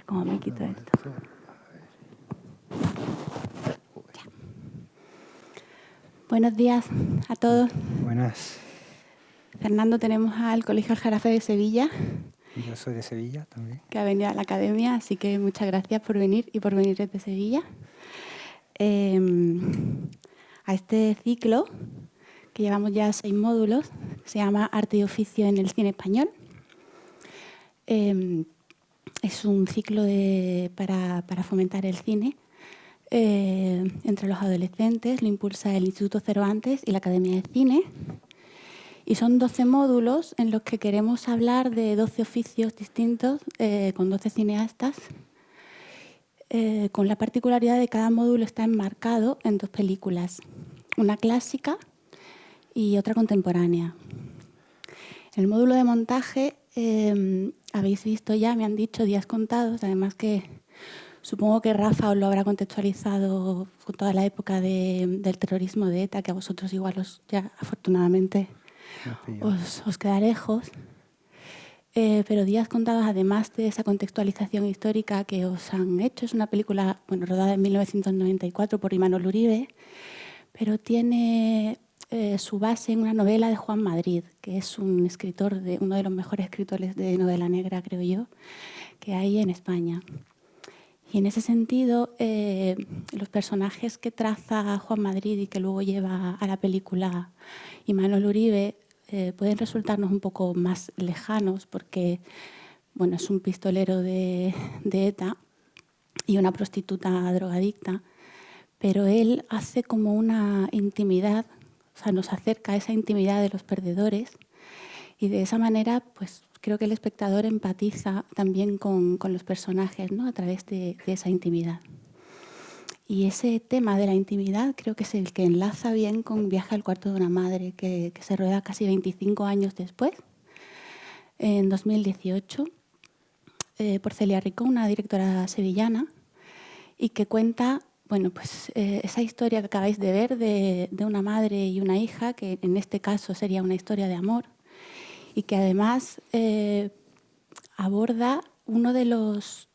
¿Cómo me quito esto? Ya. Buenos días a todos. Buenas. Fernando, tenemos al Colegio Aljarafe de Sevilla, Yo soy de Sevilla también. que ha venido a la academia, así que muchas gracias por venir y por venir desde Sevilla. A este ciclo, que llevamos ya 6 módulos, se llama Arte y Oficio en el Cine Español. Es un ciclo para fomentar el cine entre los adolescentes. Lo impulsa el Instituto Cervantes y la Academia de Cine. Y son 12 módulos en los que queremos hablar de 12 oficios distintos con 12 cineastas, con la particularidad de que cada módulo está enmarcado en 2 películas, una clásica y otra contemporánea. En el módulo de montaje habéis visto ya, me han dicho, días contados, además que supongo que Rafa os lo habrá contextualizado con toda la época del terrorismo de ETA, que a vosotros igual ya afortunadamente os queda lejos. Pero Días contados, además de esa contextualización histórica que os han hecho, es una película rodada en 1994 por Imanol Uribe, pero tiene su base en una novela de Juan Madrid, que es un escritor, uno de los mejores escritores de novela negra, creo yo, que hay en España. Y en ese sentido, los personajes que traza Juan Madrid y que luego lleva a la película Imanol Uribe pueden resultarnos un poco más lejanos porque es un pistolero de ETA y una prostituta drogadicta, pero él hace como una intimidad, o sea, nos acerca a esa intimidad de los perdedores y de esa manera pues creo que el espectador empatiza también con los personajes, ¿no? A través de esa intimidad. Y ese tema de la intimidad creo que es el que enlaza bien con Viaje al cuarto de una madre, que se rueda casi 25 años después, en 2018, por Celia Rico, una directora sevillana, y que cuenta esa historia que acabáis de ver de una madre y una hija, que en este caso sería una historia de amor, y que además aborda uno de los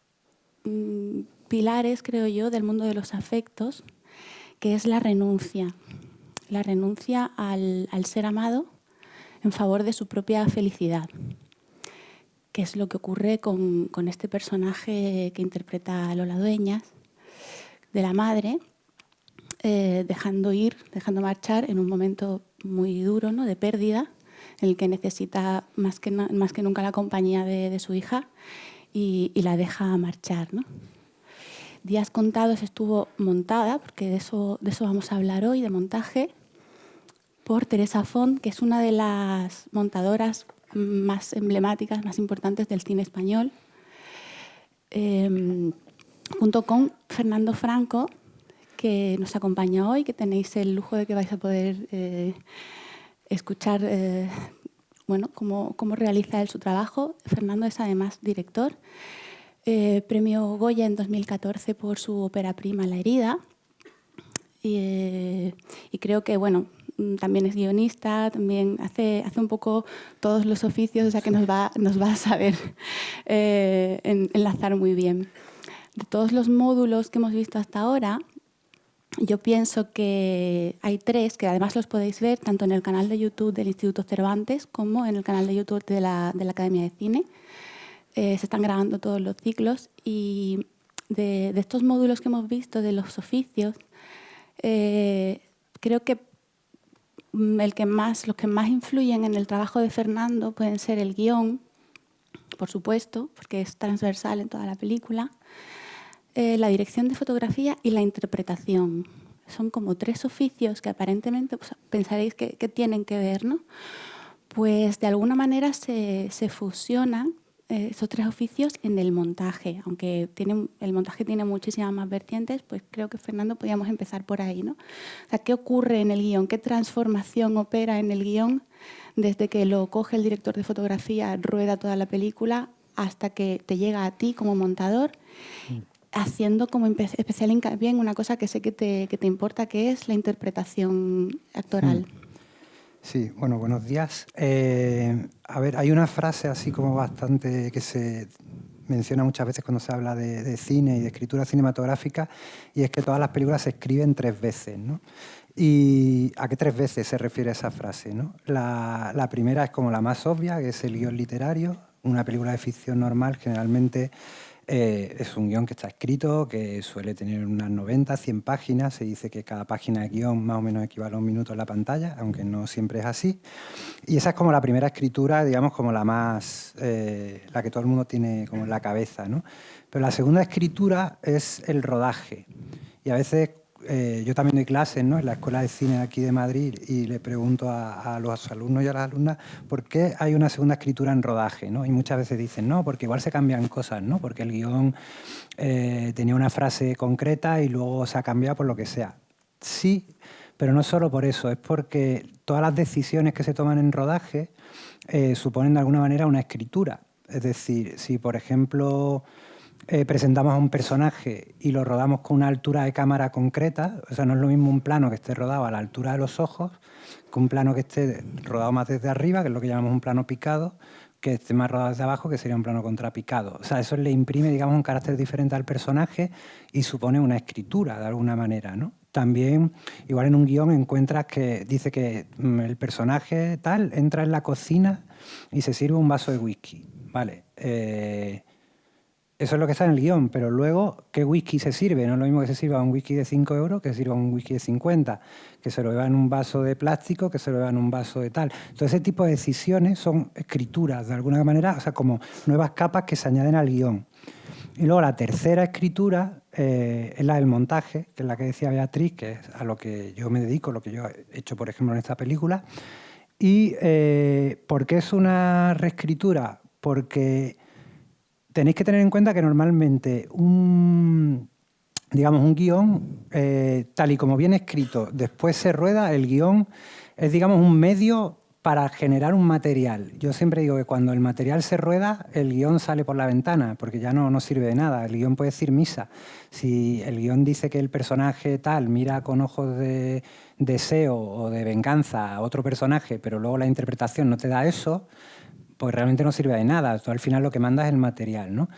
pilares, creo yo, del mundo de los afectos, que es la renuncia al ser amado en favor de su propia felicidad, que es lo que ocurre con este personaje que interpreta Lola Dueñas, de la madre, dejando marchar en un momento muy duro, ¿no?, de pérdida, en el que necesita más que nunca la compañía de su hija y la deja marchar, ¿no? Días contados estuvo montada, porque de eso vamos a hablar hoy, de montaje, por Teresa Font, que es una de las montadoras más emblemáticas, más importantes del cine español, junto con Fernando Franco, que nos acompaña hoy, que tenéis el lujo de que vais a poder escuchar cómo realiza él su trabajo. Fernando es además director, premio Goya en 2014 por su ópera prima La herida, y creo que también es guionista, también hace un poco todos los oficios, o sea que nos va a saber enlazar muy bien. De todos los módulos que hemos visto hasta ahora, yo pienso que hay 3, que además los podéis ver tanto en el canal de YouTube del Instituto Cervantes como en el canal de YouTube de la Academia de Cine. Se están grabando todos los ciclos y de estos módulos que hemos visto, de los oficios, creo que los que más influyen en el trabajo de Fernando pueden ser el guión, por supuesto, porque es transversal en toda la película, la dirección de fotografía y la interpretación. Son como 3 oficios que aparentemente pensaréis que tienen que ver, ¿no? Pues de alguna manera se fusionan esos 3 oficios en el montaje. Aunque el montaje tiene muchísimas más vertientes, pues creo que, Fernando, podríamos empezar por ahí, ¿no? O sea, ¿qué ocurre en el guión? ¿Qué transformación opera en el guión desde que lo coge el director de fotografía, rueda toda la película, hasta que te llega a ti como montador, haciendo como especial hincapié en una cosa que sé que te importa, que es la interpretación actoral? Sí, buenos días. A ver, hay una frase así como bastante que se menciona muchas veces cuando se habla de cine y de escritura cinematográfica, y es que todas las películas se escriben 3 veces, ¿no? ¿Y a qué 3 veces se refiere esa frase, ¿no? La primera es como la más obvia, que es el guión literario. Una película de ficción normal generalmente es un guión que está escrito, que suele tener unas 90, 100 páginas. Se dice que cada página de guión más o menos equivale a un minuto en la pantalla, aunque no siempre es así. Y esa es como la primera escritura, digamos, como la más, la que todo el mundo tiene como en la cabeza, ¿no? Pero la segunda escritura es el rodaje. Y a veces yo también doy clases, ¿no?, en la Escuela de Cine de aquí de Madrid, y le pregunto a los alumnos y a las alumnas por qué hay una segunda escritura en rodaje, ¿no? Y muchas veces dicen, no, porque igual se cambian cosas, ¿no? Porque el guión tenía una frase concreta y luego se ha cambiado por lo que sea. Sí, pero no solo por eso, es porque todas las decisiones que se toman en rodaje suponen de alguna manera una escritura. Es decir, si por ejemplo presentamos a un personaje y lo rodamos con una altura de cámara concreta, o sea, no es lo mismo un plano que esté rodado a la altura de los ojos que un plano que esté rodado más desde arriba, que es lo que llamamos un plano picado, que esté más rodado desde abajo, que sería un plano contrapicado. O sea, eso le imprime, digamos, un carácter diferente al personaje y supone una escritura, de alguna manera, ¿no? También, igual en un guión encuentras que dice que el personaje tal entra en la cocina y se sirve un vaso de whisky. Vale, eso es lo que está en el guión, pero luego, ¿qué whisky se sirve? No es lo mismo que se sirva un whisky de 5 euros que se sirva un whisky de 50, que se lo beba en un vaso de plástico, que se lo beba en un vaso de tal. Entonces, ese tipo de decisiones son escrituras, de alguna manera, o sea, como nuevas capas que se añaden al guión. Y luego la tercera escritura es la del montaje, que es la que decía Beatriz, que es a lo que yo me dedico, lo que yo he hecho, por ejemplo, en esta película. ¿Y por qué es una reescritura? Porque tenéis que tener en cuenta que normalmente digamos, un guión, tal y como viene escrito, después se rueda, el guión es, digamos, un medio para generar un material. Yo siempre digo que cuando el material se rueda, el guión sale por la ventana, porque ya no sirve de nada. El guión puede decir misa. Si el guión dice que el personaje tal mira con ojos de deseo o de venganza a otro personaje, pero luego la interpretación no te da eso, pues realmente no sirve de nada. Tú al final lo que mandas es el material, ¿no?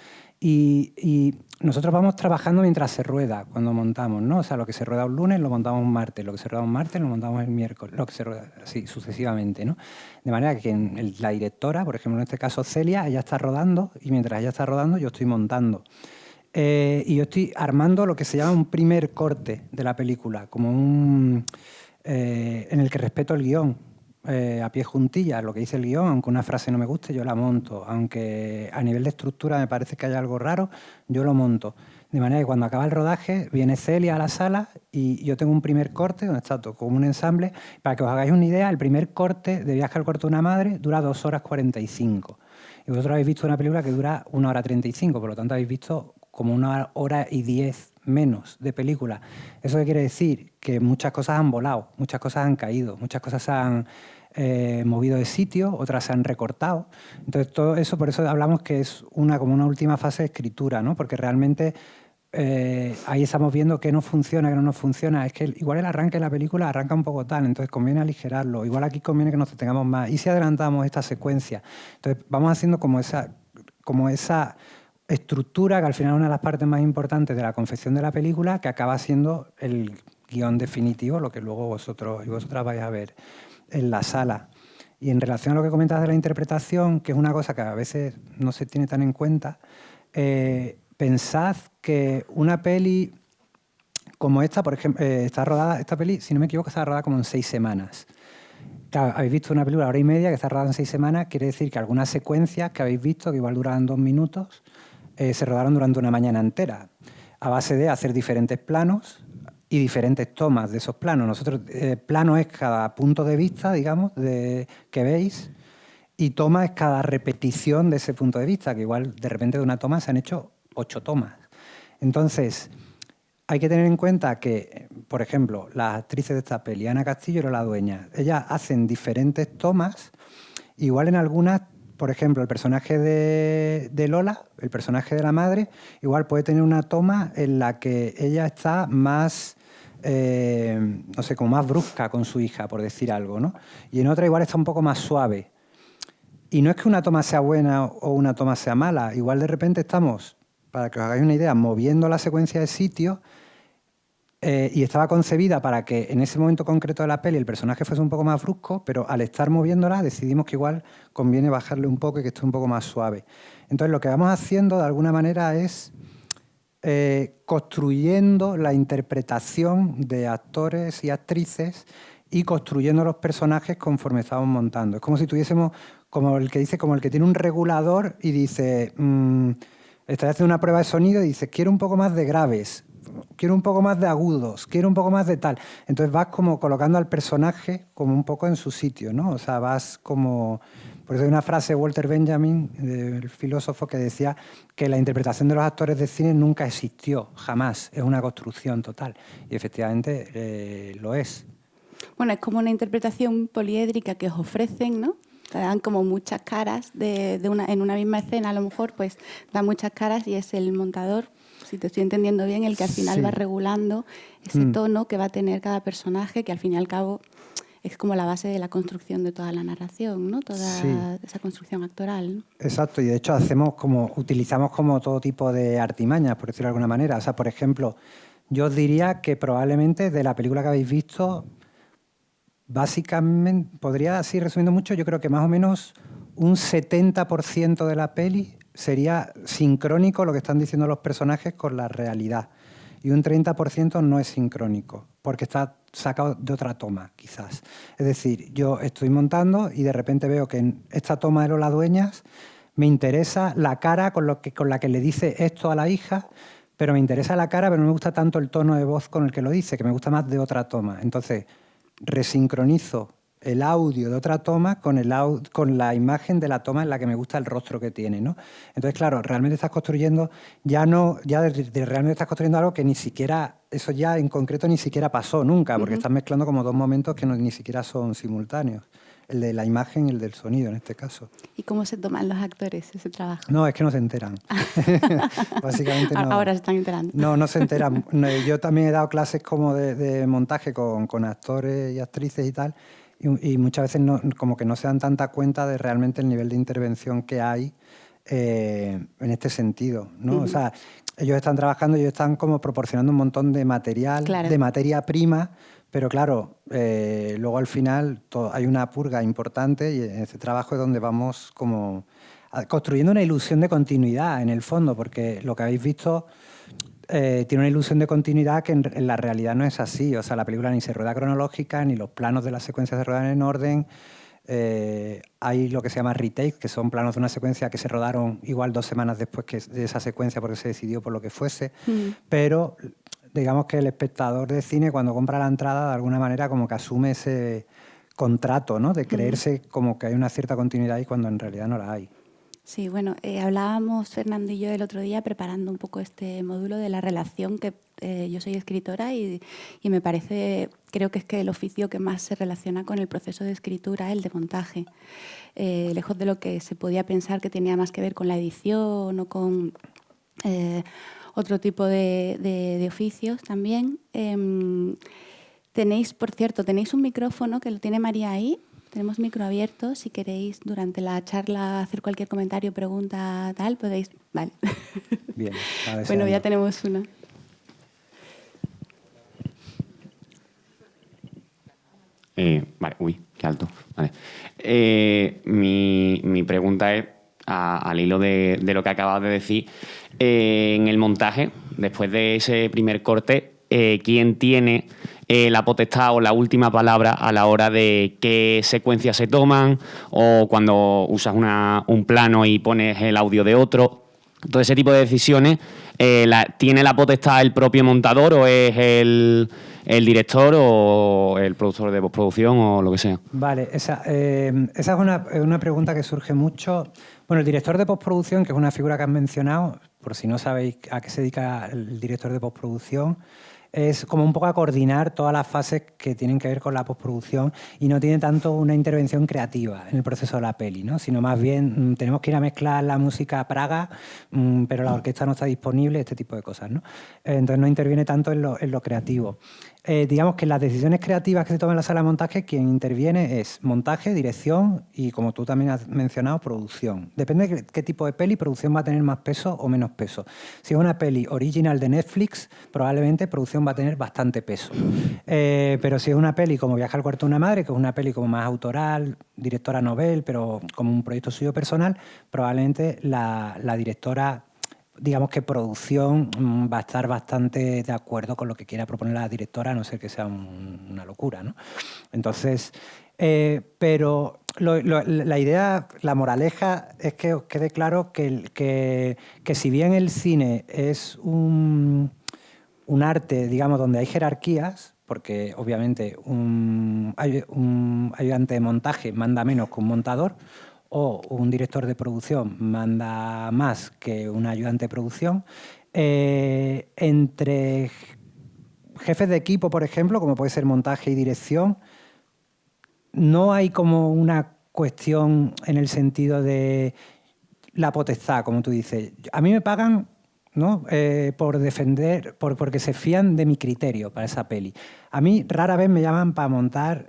Y nosotros vamos trabajando mientras se rueda, cuando montamos, ¿no? O sea, lo que se rueda un lunes lo montamos un martes, lo que se rueda un martes lo montamos el miércoles, lo que se rueda así sucesivamente, ¿no? De manera que la directora, por ejemplo, en este caso Celia, ella está rodando y mientras ella está rodando yo estoy montando. Y yo estoy armando lo que se llama un primer corte de la película, como en el que respeto el guión. A pie juntillas, lo que dice el guión, aunque una frase no me guste, yo la monto. Aunque a nivel de estructura me parece que hay algo raro, yo lo monto. De manera que cuando acaba el rodaje, viene Celia a la sala y yo tengo un primer corte donde está todo como un ensamble. Para que os hagáis una idea, el primer corte de Viaje al cuarto de una madre dura 2 horas 45. Y vosotros habéis visto una película que dura 1 hora 35, por lo tanto habéis visto como 1 hora y 10 menos de película. ¿Eso qué quiere decir? Que muchas cosas han volado, muchas cosas han caído, muchas cosas se han movido de sitio, otras se han recortado. Entonces, todo eso, por eso hablamos que es como una última fase de escritura, ¿no? Porque realmente ahí estamos viendo qué no funciona, qué no nos funciona. Es que igual el arranque de la película arranca un poco tal, entonces conviene aligerarlo. Igual aquí conviene que nos detengamos más. ¿Y si adelantamos esta secuencia? Entonces, vamos haciendo como esa estructura, que al final es una de las partes más importantes de la confección de la película, que acaba siendo el guión definitivo, lo que luego vosotros y vosotras vais a ver en la sala. Y en relación a lo que comentas de la interpretación, que es una cosa que a veces no se tiene tan en cuenta, pensad que una peli como esta, por ejemplo, está rodada, esta peli, si no me equivoco, está rodada como en 6 semanas. Claro, habéis visto una película de 1 hora y media que está rodada en 6 semanas, quiere decir que algunas secuencias que habéis visto, que igual duraban 2 minutos, se rodaron durante una mañana entera, a base de hacer diferentes planos y diferentes tomas de esos planos. Nosotros, plano es cada punto de vista, digamos, que veis, y toma es cada repetición de ese punto de vista, que igual de repente de una toma se han hecho 8 tomas. Entonces, hay que tener en cuenta que, por ejemplo, las actrices de esta peli, Ana Castillo y la dueña, ellas hacen diferentes tomas, igual en algunas. Por ejemplo, el personaje de Lola, el personaje de la madre, igual puede tener una toma en la que ella está más, no sé, como más brusca con su hija, por decir algo, ¿no? Y en otra igual está un poco más suave. Y no es que una toma sea buena o una toma sea mala. Igual de repente estamos, para que os hagáis una idea, moviendo la secuencia de sitio y estaba concebida para que en ese momento concreto de la peli el personaje fuese un poco más brusco, pero al estar moviéndola decidimos que igual conviene bajarle un poco y que esté un poco más suave. Entonces lo que vamos haciendo de alguna manera es construyendo la interpretación de actores y actrices y construyendo los personajes conforme estamos montando. Es como si tuviésemos, como el que dice, como el que tiene un regulador y dice, estás haciendo una prueba de sonido y dices, quiero un poco más de graves, quiero un poco más de agudos, quiero un poco más de tal. Entonces vas como colocando al personaje como un poco en su sitio, ¿no? O sea, vas como... Por eso hay una frase de Walter Benjamin, el filósofo, que decía que la interpretación de los actores de cine nunca existió, jamás. Es una construcción total. Y efectivamente lo es. Bueno, es como una interpretación poliédrica que os ofrecen, ¿no? Te dan como muchas caras en una misma escena, a lo mejor, pues dan muchas caras y es el montador, si te estoy entendiendo bien, el que al final va regulando ese tono que va a tener cada personaje, que al fin y al cabo es como la base de la construcción de toda la narración, ¿no? Toda esa construcción actoral, ¿no? Exacto, y de hecho utilizamos como todo tipo de artimañas, por decirlo de alguna manera. O sea, por ejemplo, yo os diría que probablemente de la película que habéis visto, básicamente, podría, así resumiendo mucho, yo creo que más o menos un 70% de la peli sería sincrónico lo que están diciendo los personajes con la realidad. Y un 30% no es sincrónico, porque está sacado de otra toma, quizás. Es decir, yo estoy montando y de repente veo que en esta toma de Lola Dueñas me interesa la cara con la que le dice esto a la hija, pero me interesa la cara, pero no me gusta tanto el tono de voz con el que lo dice, que me gusta más de otra toma. Entonces, resincronizo el audio de otra toma con la imagen de la toma en la que me gusta el rostro que tiene, ¿no? Entonces, claro, realmente estás construyendo, realmente estás construyendo algo que ni siquiera, eso ya en concreto ni siquiera pasó nunca, porque estás mezclando como dos momentos que ni siquiera son simultáneos. El de la imagen y el del sonido, en este caso. ¿Y cómo se toman los actores ese trabajo? No, es que no se enteran. Básicamente no. Ahora se están enterando. No se enteran. Yo también he dado clases como de montaje con actores y actrices y tal, y muchas veces como que no se dan tanta cuenta de realmente el nivel de intervención que hay en este sentido, ¿no? O sea, ellos están trabajando, ellos están como proporcionando un montón de material, de materia prima, pero claro, luego al final hay una purga importante y en ese trabajo es donde vamos como construyendo una ilusión de continuidad en el fondo, porque lo que habéis visto tiene una ilusión de continuidad que en la realidad no es así. O sea, la película ni se rueda cronológica, ni los planos de las secuencias se ruedan en orden. Hay lo que se llama retakes, que son planos de una secuencia que se rodaron igual 2 semanas después de esa secuencia porque se decidió por lo que fuese, pero digamos que el espectador de cine cuando compra la entrada de alguna manera como que asume ese contrato, ¿no? De creerse como que hay una cierta continuidad y cuando en realidad no la hay. Sí, bueno, hablábamos Fernando y yo el otro día preparando un poco este módulo de la relación que yo soy escritora y me parece, creo que es que el oficio que más se relaciona con el proceso de escritura, el de montaje, lejos de lo que se podía pensar que tenía más que ver con la edición o con otro tipo de oficios también. Por cierto, tenéis un micrófono que lo tiene María ahí. Tenemos micro abierto. Si queréis durante la charla hacer cualquier comentario, pregunta, tal, podéis. Vale. Bien. Bueno, ya tenemos una. Vale, uy, qué alto. Vale. Mi pregunta es, al hilo de lo que acabas de decir, en el montaje, después de ese primer corte, ¿quién tiene la potestad o la última palabra a la hora de qué secuencias se toman o cuando usas un plano y pones el audio de otro? Todo ese tipo de decisiones, ¿tiene la potestad el propio montador o es el director o el productor de postproducción o lo que sea? Vale, esa es una pregunta que surge mucho. Bueno, el director de postproducción, que es una figura que has mencionado, por si no sabéis a qué se dedica el director de postproducción, es como un poco a coordinar todas las fases que tienen que ver con la postproducción y no tiene tanto una intervención creativa en el proceso de la peli, ¿no? Sino más bien tenemos que ir a mezclar la música a Praga, pero la orquesta no está disponible, este tipo de cosas, ¿no? Entonces no interviene tanto en lo creativo. digamos que las decisiones creativas que se toman en la sala de montaje, quien interviene es montaje, dirección y, como tú también has mencionado, producción. Depende de qué tipo de peli, producción va a tener más peso o menos peso. Si es una peli original de Netflix, probablemente producción va a tener bastante peso. Pero si es una peli como Viaje al cuarto de una madre, que es una peli como más autoral, directora novel, pero como un proyecto suyo personal, probablemente la directora, digamos que producción va a estar bastante de acuerdo con lo que quiera proponer la directora, a no ser que sea una locura, ¿no? Entonces, pero la idea, la moraleja es que os quede claro que si bien el cine es un arte, digamos, donde hay jerarquías, porque obviamente un ayudante de montaje manda menos que un montador, o un director de producción manda más que un ayudante de producción, entre jefes de equipo, por ejemplo, como puede ser montaje y dirección, no hay como una cuestión en el sentido de la potestad, como tú dices. A mí me pagan, ¿no? Por defender, porque se fían de mi criterio para esa peli. A mí rara vez me llaman para montar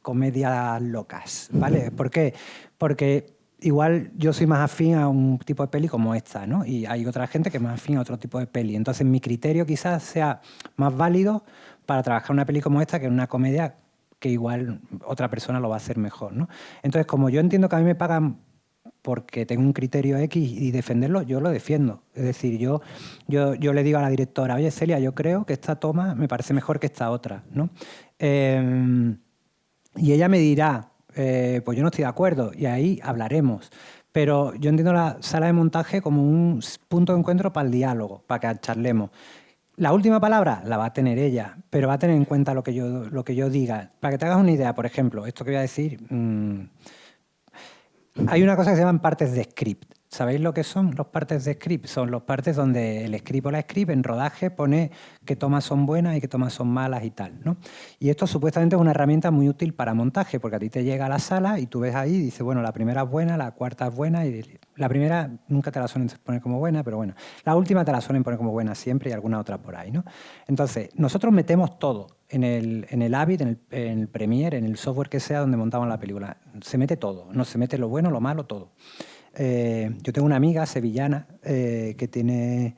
comedias locas, ¿vale? ¿Por qué? Porque igual yo soy más afín a un tipo de peli como esta, ¿no? Y hay otra gente que es más afín a otro tipo de peli. Entonces mi criterio quizás sea más válido para trabajar una peli como esta que una comedia que igual otra persona lo va a hacer mejor, ¿no? Entonces, como yo entiendo que a mí me pagan porque tengo un criterio X y defenderlo, yo lo defiendo. Es decir, yo le digo a la directora, oye, Celia, yo creo que esta toma me parece mejor que esta otra, ¿no? Y ella me dirá, pues yo no estoy de acuerdo, y ahí hablaremos. Pero yo entiendo la sala de montaje como un punto de encuentro para el diálogo, para que charlemos. La última palabra la va a tener ella, pero va a tener en cuenta lo que yo diga. Para que te hagas una idea, por ejemplo, esto que voy a decir, hay una cosa que se llaman partes de script. ¿Sabéis lo que son los partes de script? Son los partes donde el script o la script en rodaje pone qué tomas son buenas y qué tomas son malas y tal, ¿no? Y esto supuestamente es una herramienta muy útil para montaje, porque a ti te llega a la sala y tú ves ahí y dices, bueno, la primera es buena, la cuarta es buena, y la primera nunca te la suelen poner como buena, pero bueno, la última te la suelen poner como buena siempre y alguna otra por ahí, ¿no? Entonces, nosotros metemos todo en el Avid, en el Premiere, en el software que sea donde montamos la película. Se mete todo, no se mete lo bueno, lo malo, todo. Yo tengo una amiga sevillana que tiene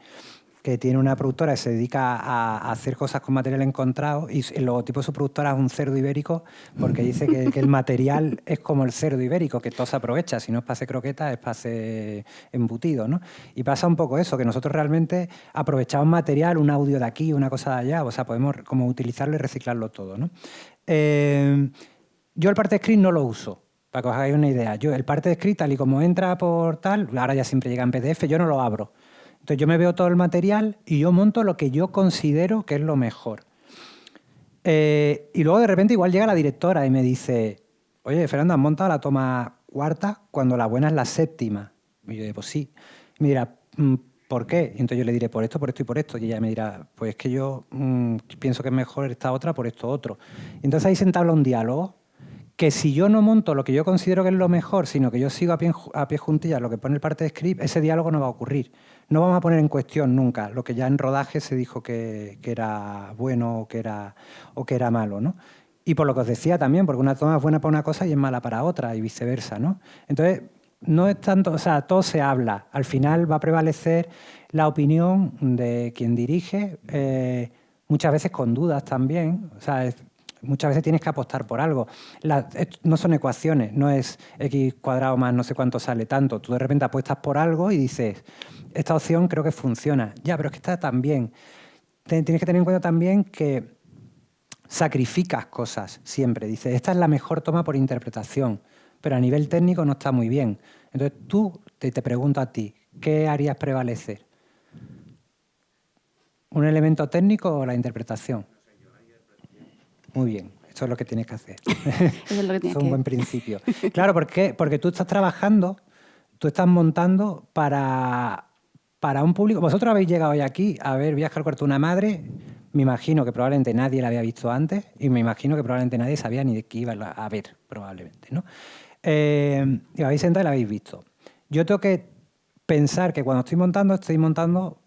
una productora que se dedica a hacer cosas con material encontrado, y el logotipo de su productora es un cerdo ibérico, porque dice que el material es como el cerdo ibérico, que todo se aprovecha, si no es para hacer croquetas, es para hacer embutido, ¿no? Y pasa un poco eso, que nosotros realmente aprovechamos material, un audio de aquí, una cosa de allá, o sea, podemos como utilizarlo y reciclarlo todo, ¿no? Yo el parte script no lo uso. Para que os hagáis una idea, yo el parte de script, tal y como entra por tal, ahora ya siempre llega en PDF, yo no lo abro. Entonces yo me veo todo el material y yo monto lo que yo considero que es lo mejor. Y luego de repente igual llega la directora y me dice, oye, Fernando, ¿has montado la toma cuarta cuando la buena es la séptima? Y yo digo, pues sí. Y me dirá, ¿por qué? Y entonces yo le diré, por esto y por esto. Y ella me dirá, pues es que yo pienso que es mejor esta otra por esto otro. Y entonces ahí se entabla un diálogo que si yo no monto lo que yo considero que es lo mejor, sino que yo sigo a pie juntillas lo que pone el parte de script, ese diálogo no va a ocurrir. No vamos a poner en cuestión nunca lo que ya en rodaje se dijo que era bueno o que era malo, ¿no? Y por lo que os decía también, porque una toma es buena para una cosa y es mala para otra, y viceversa, ¿no? Entonces, no es tanto, o sea, todo se habla. Al final va a prevalecer la opinión de quien dirige, muchas veces con dudas también. O sea, muchas veces tienes que apostar por algo. No son ecuaciones, no es x cuadrado más no sé cuánto sale tanto. Tú de repente apuestas por algo y dices, esta opción creo que funciona. Ya, pero es que está tan bien. Tienes que tener en cuenta también que sacrificas cosas siempre. Dices, esta es la mejor toma por interpretación, pero a nivel técnico no está muy bien. Entonces tú te pregunto a ti, ¿qué harías prevalecer? ¿Un elemento técnico o la interpretación? Muy bien, eso es lo que tienes que hacer. Eso es lo que tienes Eso es un buen principio. Claro, porque tú estás trabajando, tú estás montando para un público. Vosotros habéis llegado hoy aquí a ver Viaje al cuarto de una madre. Me imagino que probablemente nadie la había visto antes y me imagino que probablemente nadie sabía ni de qué iba a ver, probablemente, ¿no? Y habéis sentado y la habéis visto. Yo tengo que pensar que cuando estoy montando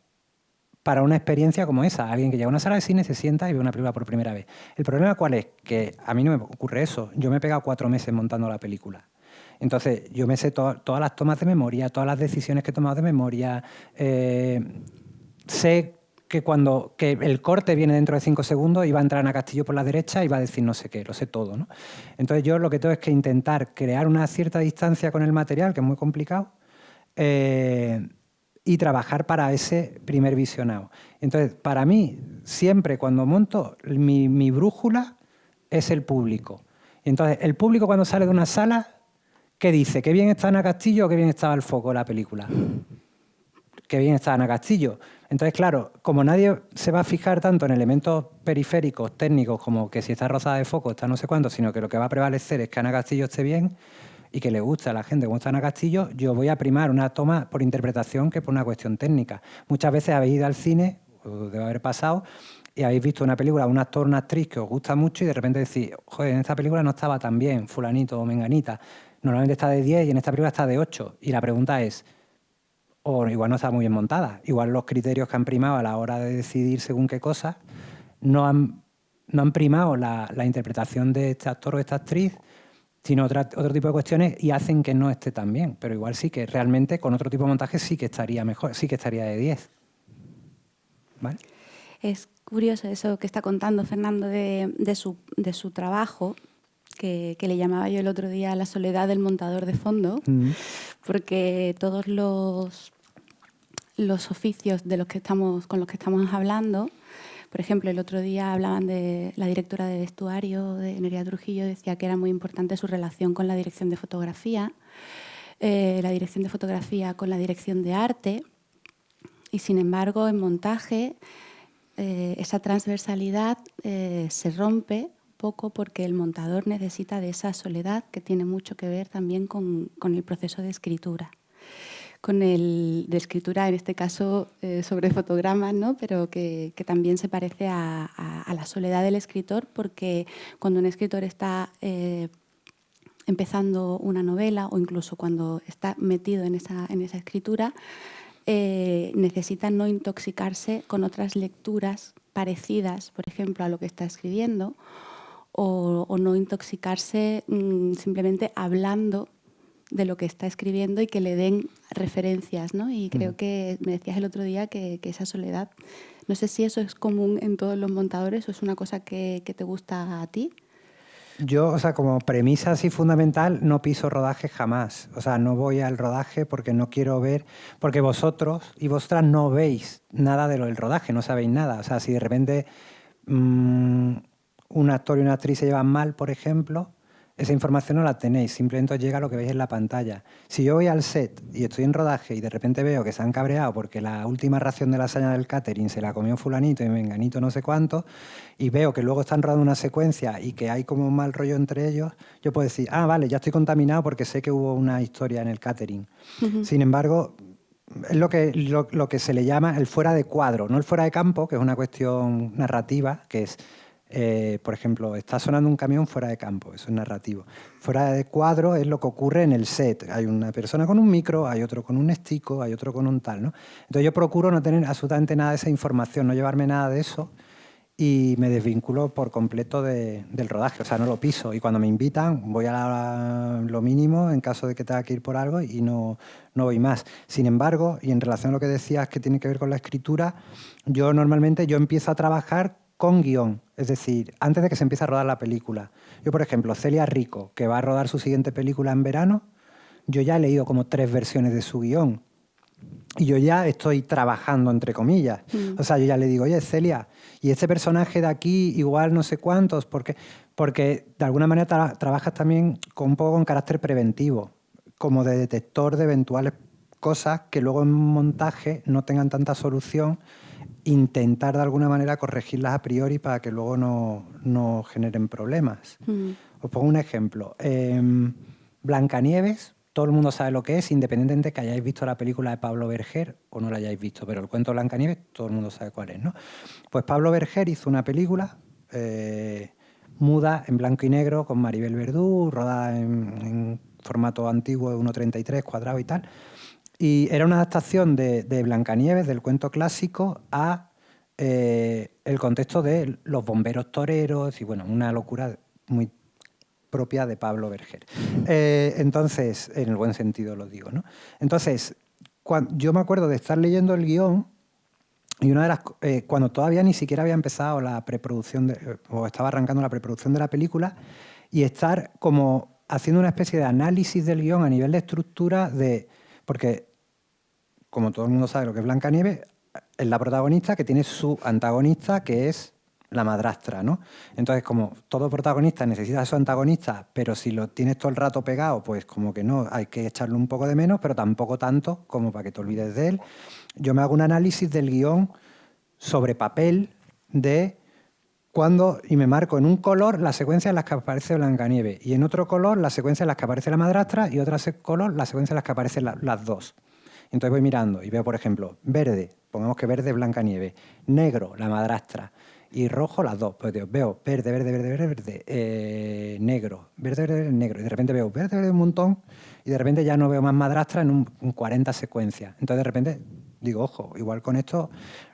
para una experiencia como esa. Alguien que llega a una sala de cine, se sienta y ve una película por primera vez. ¿El problema cuál es? Que a mí no me ocurre eso. Yo me he pegado 4 meses montando la película. Entonces, yo me sé todas las tomas de memoria, todas las decisiones que he tomado de memoria. Sé que el corte viene dentro de 5 segundos y va a entrar Ana Castillo por la derecha y va a decir no sé qué, lo sé todo, ¿no? Entonces, yo lo que tengo es que intentar crear una cierta distancia con el material, que es muy complicado, y trabajar para ese primer visionado. Entonces, para mí, siempre cuando monto, mi brújula es el público. Entonces, el público cuando sale de una sala, ¿qué dice? ¿Qué bien está Ana Castillo o qué bien estaba el foco de la película? Qué bien está Ana Castillo. Entonces, claro, como nadie se va a fijar tanto en elementos periféricos, técnicos, como que si está rozada de foco, está no sé cuánto, sino que lo que va a prevalecer es que Ana Castillo esté bien y que le guste a la gente cómo está Ana Castillo, yo voy a primar una toma por interpretación que por una cuestión técnica. Muchas veces habéis ido al cine, os debe haber pasado, y habéis visto una película, un actor, una actriz que os gusta mucho y de repente decís, joder, en esta película no estaba tan bien, fulanito o menganita. Normalmente está de 10 y en esta película está de 8. Y la pregunta es, o igual no está muy bien montada, igual los criterios que han primado a la hora de decidir según qué cosas no han primado la interpretación de este actor o esta actriz, sino otro tipo de cuestiones y hacen que no esté tan bien. Pero igual sí que realmente con otro tipo de montaje sí que estaría mejor, sí que estaría de 10. ¿Vale? Es curioso eso que está contando Fernando de su trabajo, que le llamaba yo el otro día la soledad del montador de fondo, porque todos los oficios con los que estamos hablando, por ejemplo, el otro día hablaban de la directora de vestuario de Nerea Trujillo, decía que era muy importante su relación con la dirección de fotografía, la dirección de fotografía con la dirección de arte, y sin embargo en montaje esa transversalidad se rompe un poco porque el montador necesita de esa soledad que tiene mucho que ver también con el proceso de escritura. De escritura, en este caso, sobre fotogramas, ¿no? Pero que también se parece a la soledad del escritor, porque cuando un escritor está empezando una novela o incluso cuando está metido en esa escritura, necesita no intoxicarse con otras lecturas parecidas, por ejemplo, a lo que está escribiendo, o no intoxicarse simplemente hablando de lo que está escribiendo y que le den referencias, ¿no? Y creo que me decías el otro día que esa soledad, no sé si eso es común en todos los montadores o es una cosa que te gusta a ti. Yo, o sea, como premisa así fundamental, no piso rodaje jamás. O sea, no voy al rodaje porque no quiero ver, porque vosotros y vosotras no veis nada de lo del rodaje, no sabéis nada. O sea, si de repente un actor y una actriz se llevan mal, por ejemplo, esa información no la tenéis, simplemente os llega lo que veis en la pantalla. Si yo voy al set y estoy en rodaje y de repente veo que se han cabreado porque la última ración de lasaña del catering se la comió fulanito y menganito no sé cuánto, y veo que luego están rodando una secuencia y que hay como un mal rollo entre ellos, yo puedo decir, ah, vale, ya estoy contaminado porque sé que hubo una historia en el catering. Sin embargo, es lo que se le llama el fuera de cuadro, no el fuera de campo, que es una cuestión narrativa, que es... por ejemplo, está sonando un camión fuera de campo, eso es narrativo. Fuera de cuadro es lo que ocurre en el set. Hay una persona con un micro, hay otro con un estico, hay otro con un tal, ¿no? Entonces yo procuro no tener absolutamente nada de esa información, no llevarme nada de eso y me desvinculo por completo del rodaje, o sea, no lo piso. Y cuando me invitan voy a lo mínimo en caso de que tenga que ir por algo y no voy más. Sin embargo, y en relación a lo que decías que tiene que ver con la escritura, yo normalmente empiezo a trabajar con guión, es decir, antes de que se empiece a rodar la película. Yo, por ejemplo, Celia Rico, que va a rodar su siguiente película en verano, yo ya he leído como 3 versiones de su guión y yo ya estoy trabajando, entre comillas. O sea, yo ya le digo, oye, Celia, y este personaje de aquí igual no sé cuántos, porque de alguna manera trabajas también un poco con carácter preventivo, como de detector de eventuales cosas que luego en montaje no tengan tanta solución, intentar de alguna manera corregirlas a priori para que luego no generen problemas. Os pongo un ejemplo. Blancanieves, todo el mundo sabe lo que es, independientemente de que hayáis visto la película de Pablo Berger o no la hayáis visto, pero el cuento de Blancanieves todo el mundo sabe cuál es, ¿no? Pues Pablo Berger hizo una película muda, en blanco y negro, con Maribel Verdú, rodada en formato antiguo de 1.33 cuadrado y tal. Y era una adaptación de Blancanieves, del cuento clásico, a el contexto de los bomberos toreros y, bueno, una locura muy propia de Pablo Berger. Entonces, en el buen sentido lo digo, ¿no? Entonces, yo me acuerdo de estar leyendo el guión y una de las cuando todavía ni siquiera había empezado la preproducción o estaba arrancando la preproducción de la película, y estar como haciendo una especie de análisis del guión a nivel de estructura porque, como todo el mundo sabe lo que es Blancanieves, es la protagonista que tiene su antagonista, que es la madrastra, ¿no? Entonces, como todo protagonista necesita a su antagonista, pero si lo tienes todo el rato pegado, pues como que no, hay que echarle un poco de menos, pero tampoco tanto como para que te olvides de él. Yo me hago un análisis del guión sobre papel y me marco en un color la secuencia en las que aparece Blancanieves y en otro color la secuencia en las que aparece la madrastra y otro color la secuencia en las que aparecen las dos. Entonces voy mirando y veo, por ejemplo, verde, pongamos que verde Blancanieves, negro la madrastra y rojo las dos. Pues veo verde, verde, verde, verde, verde, negro, verde, verde, verde, negro. Y de repente veo verde, verde un montón y de repente ya no veo más madrastra en 40 secuencias. Entonces de repente digo, ojo, igual con esto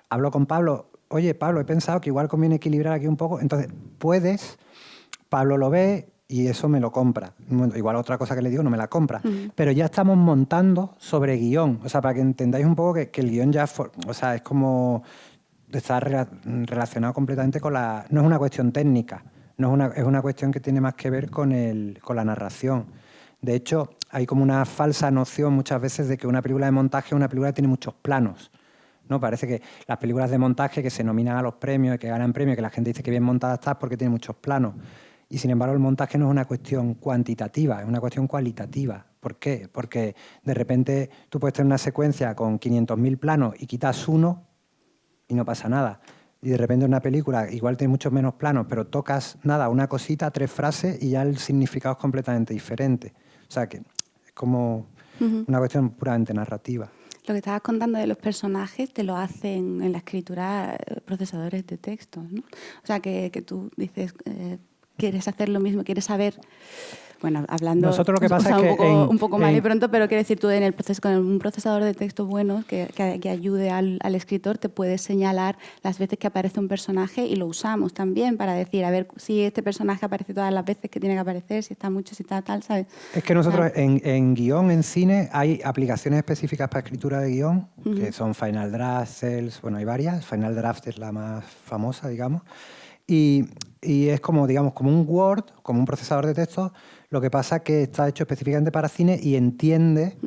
hablo con Pablo. Oye, Pablo, he pensado que igual conviene equilibrar aquí un poco. Entonces Pablo lo ve y eso me lo compra. Igual otra cosa que le digo no me la compra. Pero ya estamos montando sobre guión. O sea, para que entendáis un poco que el guión ya... O sea, es como... Está relacionado completamente con la... No es una cuestión técnica. Es una cuestión que tiene más que ver con la narración. De hecho, hay como una falsa noción muchas veces de que una película de montaje es una película que tiene muchos planos, ¿no? Parece que las películas de montaje que se nominan a los premios y que ganan premios, que la gente dice que bien montada está porque tiene muchos planos. Y sin embargo el montaje no es una cuestión cuantitativa, es una cuestión cualitativa. ¿Por qué? Porque de repente tú puedes tener una secuencia con 500.000 planos y quitas uno y no pasa nada. Y de repente una película igual tiene muchos menos planos, pero tocas nada, una cosita, 3 frases y ya el significado es completamente diferente. O sea que es como una cuestión puramente narrativa. Lo que estabas contando de los personajes te lo hacen en la escritura procesadores de texto, ¿no? O sea, que tú dices, quieres hacer lo mismo, quieres saber... Bueno, hablando Nosotros lo que pasa es que un poco mal y pronto, pero quiero decir, tú en el proceso con un procesador de texto bueno que ayude al escritor, te puedes señalar las veces que aparece un personaje y lo usamos también para decir, a ver si este personaje aparece todas las veces que tiene que aparecer, si está mucho, si está tal, ¿sabes? Es que nosotros en guión, en cine, hay aplicaciones específicas para escritura de guión, que son Final Draft, Cells, bueno, hay varias. Final Draft es la más famosa, digamos. Y es como, digamos, como un Word, como un procesador de texto. Lo que pasa es que está hecho específicamente para cine y entiende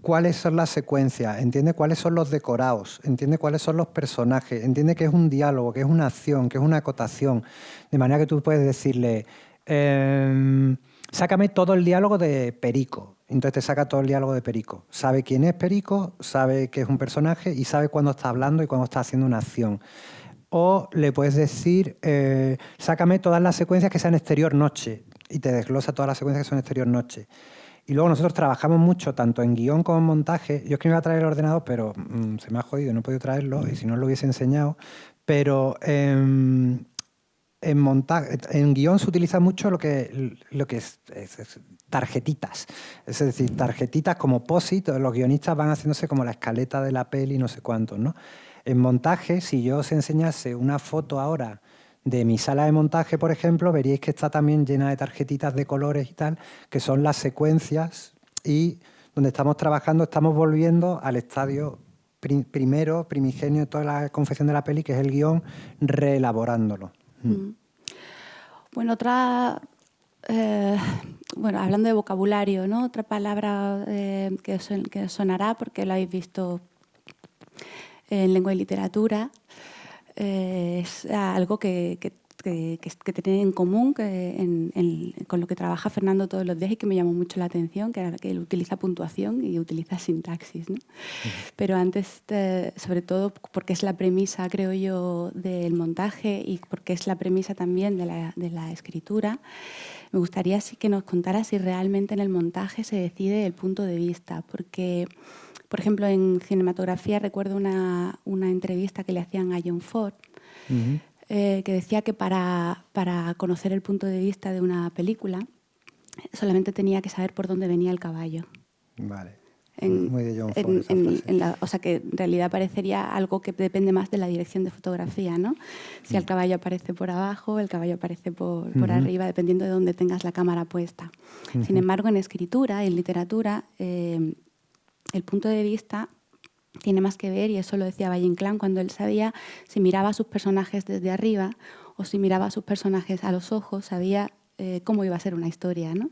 cuáles son las secuencias, entiende cuáles son los decorados, entiende cuáles son los personajes, entiende que es un diálogo, que es una acción, que es una acotación. De manera que tú puedes decirle, sácame todo el diálogo de Perico. Entonces te saca todo el diálogo de Perico. Sabe quién es Perico, sabe que es un personaje y sabe cuándo está hablando y cuándo está haciendo una acción. O le puedes decir, sácame todas las secuencias que sean exterior noche, y te desglosa todas las secuencias que son exterior noche. Y luego nosotros trabajamos mucho, tanto en guión como en montaje. Yo es que me iba a traer el ordenador, pero se me ha jodido, no he podido traerlo, y si no lo hubiese enseñado. Pero en guión se utiliza mucho lo que es tarjetitas. Es decir, tarjetitas como post-it, los guionistas van haciéndose como la escaleta de la peli, no sé cuántos, ¿no? En montaje, si yo os enseñase una foto ahora de mi sala de montaje, por ejemplo, veríais que está también llena de tarjetitas de colores y tal, que son las secuencias, y donde estamos trabajando estamos volviendo al estadio primigenio de toda la confección de la peli, que es el guión, reelaborándolo. Bueno, hablando de vocabulario, ¿no? Otra palabra que sonará, porque lo habéis visto en lengua y literatura, es algo que tienen en común con lo que trabaja Fernando todos los días y que me llamó mucho la atención, que él utiliza puntuación y utiliza sintaxis, ¿no? Pero antes, sobre todo porque es la premisa, creo yo, del montaje y porque es la premisa también de la escritura, me gustaría que nos contara si realmente en el montaje se decide el punto de vista, porque... Por ejemplo, en cinematografía recuerdo una entrevista que le hacían a John Ford, que decía que para conocer el punto de vista de una película solamente tenía que saber por dónde venía el caballo. Vale. En- Muy de John Ford en- esa en- frase. o sea, que en realidad parecería algo que depende más de la dirección de fotografía, ¿no? Si el caballo aparece por abajo, el caballo aparece por arriba, dependiendo de dónde tengas la cámara puesta. Sin embargo, en escritura, en literatura, el punto de vista tiene más que ver, y eso lo decía Valle Inclán, cuando él sabía si miraba a sus personajes desde arriba o si miraba a sus personajes a los ojos, sabía cómo iba a ser una historia, ¿no?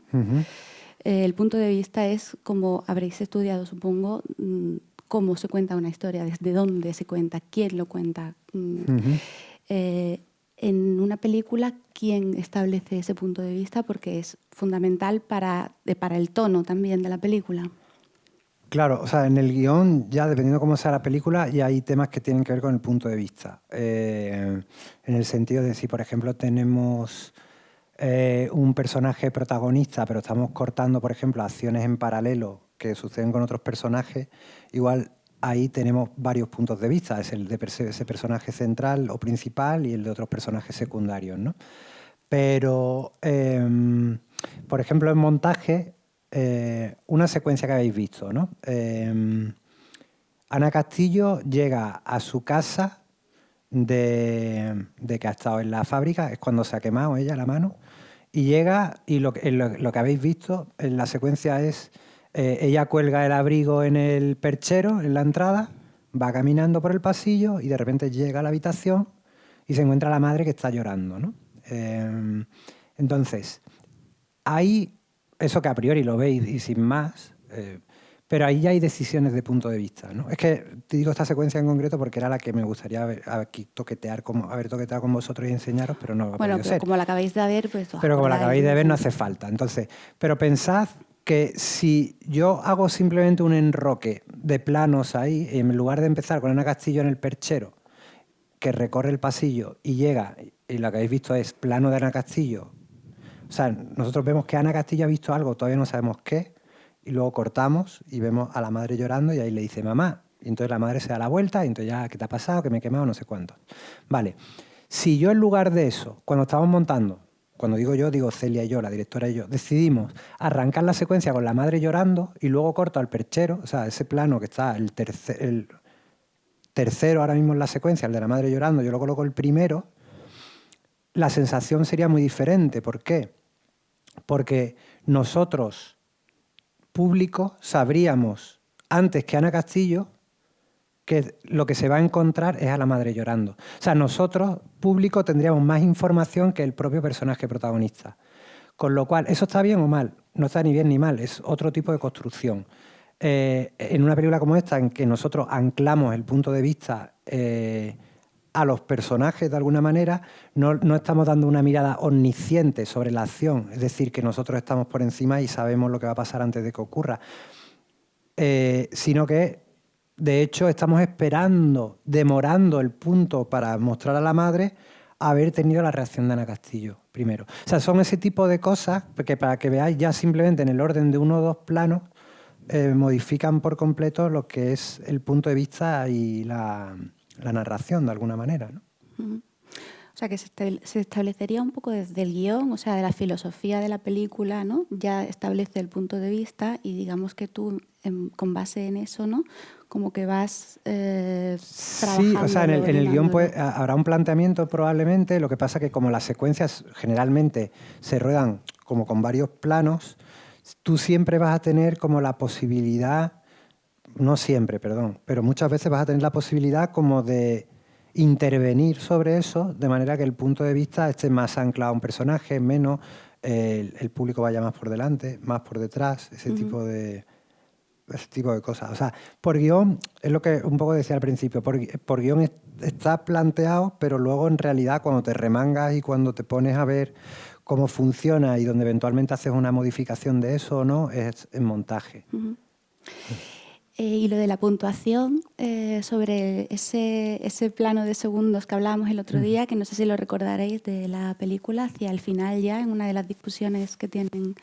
El punto de vista es, como habréis estudiado, supongo, cómo se cuenta una historia, desde dónde se cuenta, quién lo cuenta. En una película, ¿quién establece ese punto de vista? Porque es fundamental para el tono también de la película. Claro, o sea, en el guión, ya dependiendo cómo sea la película, ya hay temas que tienen que ver con el punto de vista. En el sentido de si, por ejemplo, tenemos un personaje protagonista, pero estamos cortando, por ejemplo, acciones en paralelo que suceden con otros personajes, igual ahí tenemos varios puntos de vista. Es el de ese personaje central o principal y el de otros personajes secundarios, ¿no? Pero, por ejemplo, en montaje, una secuencia que habéis visto, ¿no? Ana Castillo llega a su casa de que ha estado en la fábrica, es cuando se ha quemado ella la mano, y llega, y lo que habéis visto en la secuencia es, ella cuelga el abrigo en el perchero, en la entrada, va caminando por el pasillo y de repente llega a la habitación y se encuentra la madre que está llorando, ¿no? Entonces, hay eso que a priori lo veis y sin más, pero ahí ya hay decisiones de punto de vista, ¿no? Es que te digo esta secuencia en concreto porque era la que me gustaría haber toqueteado con vosotros y enseñaros, pero no va a Bueno, podido pero ser. como la acabéis de ver, pues os Pero como la acordáis, acabáis de ver, no Sí. hace falta. Entonces, pero pensad que si yo hago simplemente un enroque de planos ahí, en lugar de empezar con Ana Castillo en el perchero, que recorre el pasillo y llega, y lo que habéis visto es plano de Ana Castillo. O sea, nosotros vemos que Ana Castillo ha visto algo, todavía no sabemos qué, y luego cortamos y vemos a la madre llorando y ahí le dice mamá. Y entonces la madre se da la vuelta y entonces ya, ¿qué te ha pasado? Que me he quemado, no sé cuánto. Vale. Si yo en lugar de eso, cuando estábamos montando, cuando digo yo, digo Celia y yo, la directora y yo, decidimos arrancar la secuencia con la madre llorando y luego corto al perchero, o sea, ese plano que está el tercero ahora mismo en la secuencia, el de la madre llorando, yo lo coloco el primero, la sensación sería muy diferente. ¿Por qué? Porque nosotros, público, sabríamos antes que Ana Castillo que lo que se va a encontrar es a la madre llorando. O sea, nosotros, público, tendríamos más información que el propio personaje protagonista. Con lo cual, ¿eso está bien o mal? No está ni bien ni mal, es otro tipo de construcción. En una película como esta, en que nosotros anclamos el punto de vista a los personajes de alguna manera, no estamos dando una mirada omnisciente sobre la acción, es decir, que nosotros estamos por encima y sabemos lo que va a pasar antes de que ocurra, sino que, de hecho, estamos esperando, demorando el punto para mostrar a la madre haber tenido la reacción de Ana Castillo primero. O sea, son ese tipo de cosas que para que veáis ya simplemente en el orden de uno o dos planos, modifican por completo lo que es el punto de vista y la narración de alguna manera, ¿no? O sea, que se establecería un poco desde el guión, o sea, de la filosofía de la película, ¿no? Ya establece el punto de vista y digamos que tú, con base en eso, ¿no? Como que vas trabajando. Sí, o sea, en el guión pues, habrá un planteamiento probablemente, lo que pasa que como las secuencias generalmente se ruedan como con varios planos, tú siempre vas a tener como la posibilidad, no siempre, perdón, pero muchas veces vas a tener la posibilidad como de intervenir sobre eso de manera que el punto de vista esté más anclado a un personaje, menos, el público vaya más por delante, más por detrás, ese tipo de cosas. O sea, por guión, es lo que un poco decía al principio, por guión está planteado, pero luego en realidad cuando te remangas y cuando te pones a ver cómo funciona y donde eventualmente haces una modificación de eso o no, es en montaje. Y lo de la puntuación, sobre ese plano de segundos que hablábamos el otro día, que no sé si lo recordaréis de la película, hacia el final ya, en una de las discusiones que tienen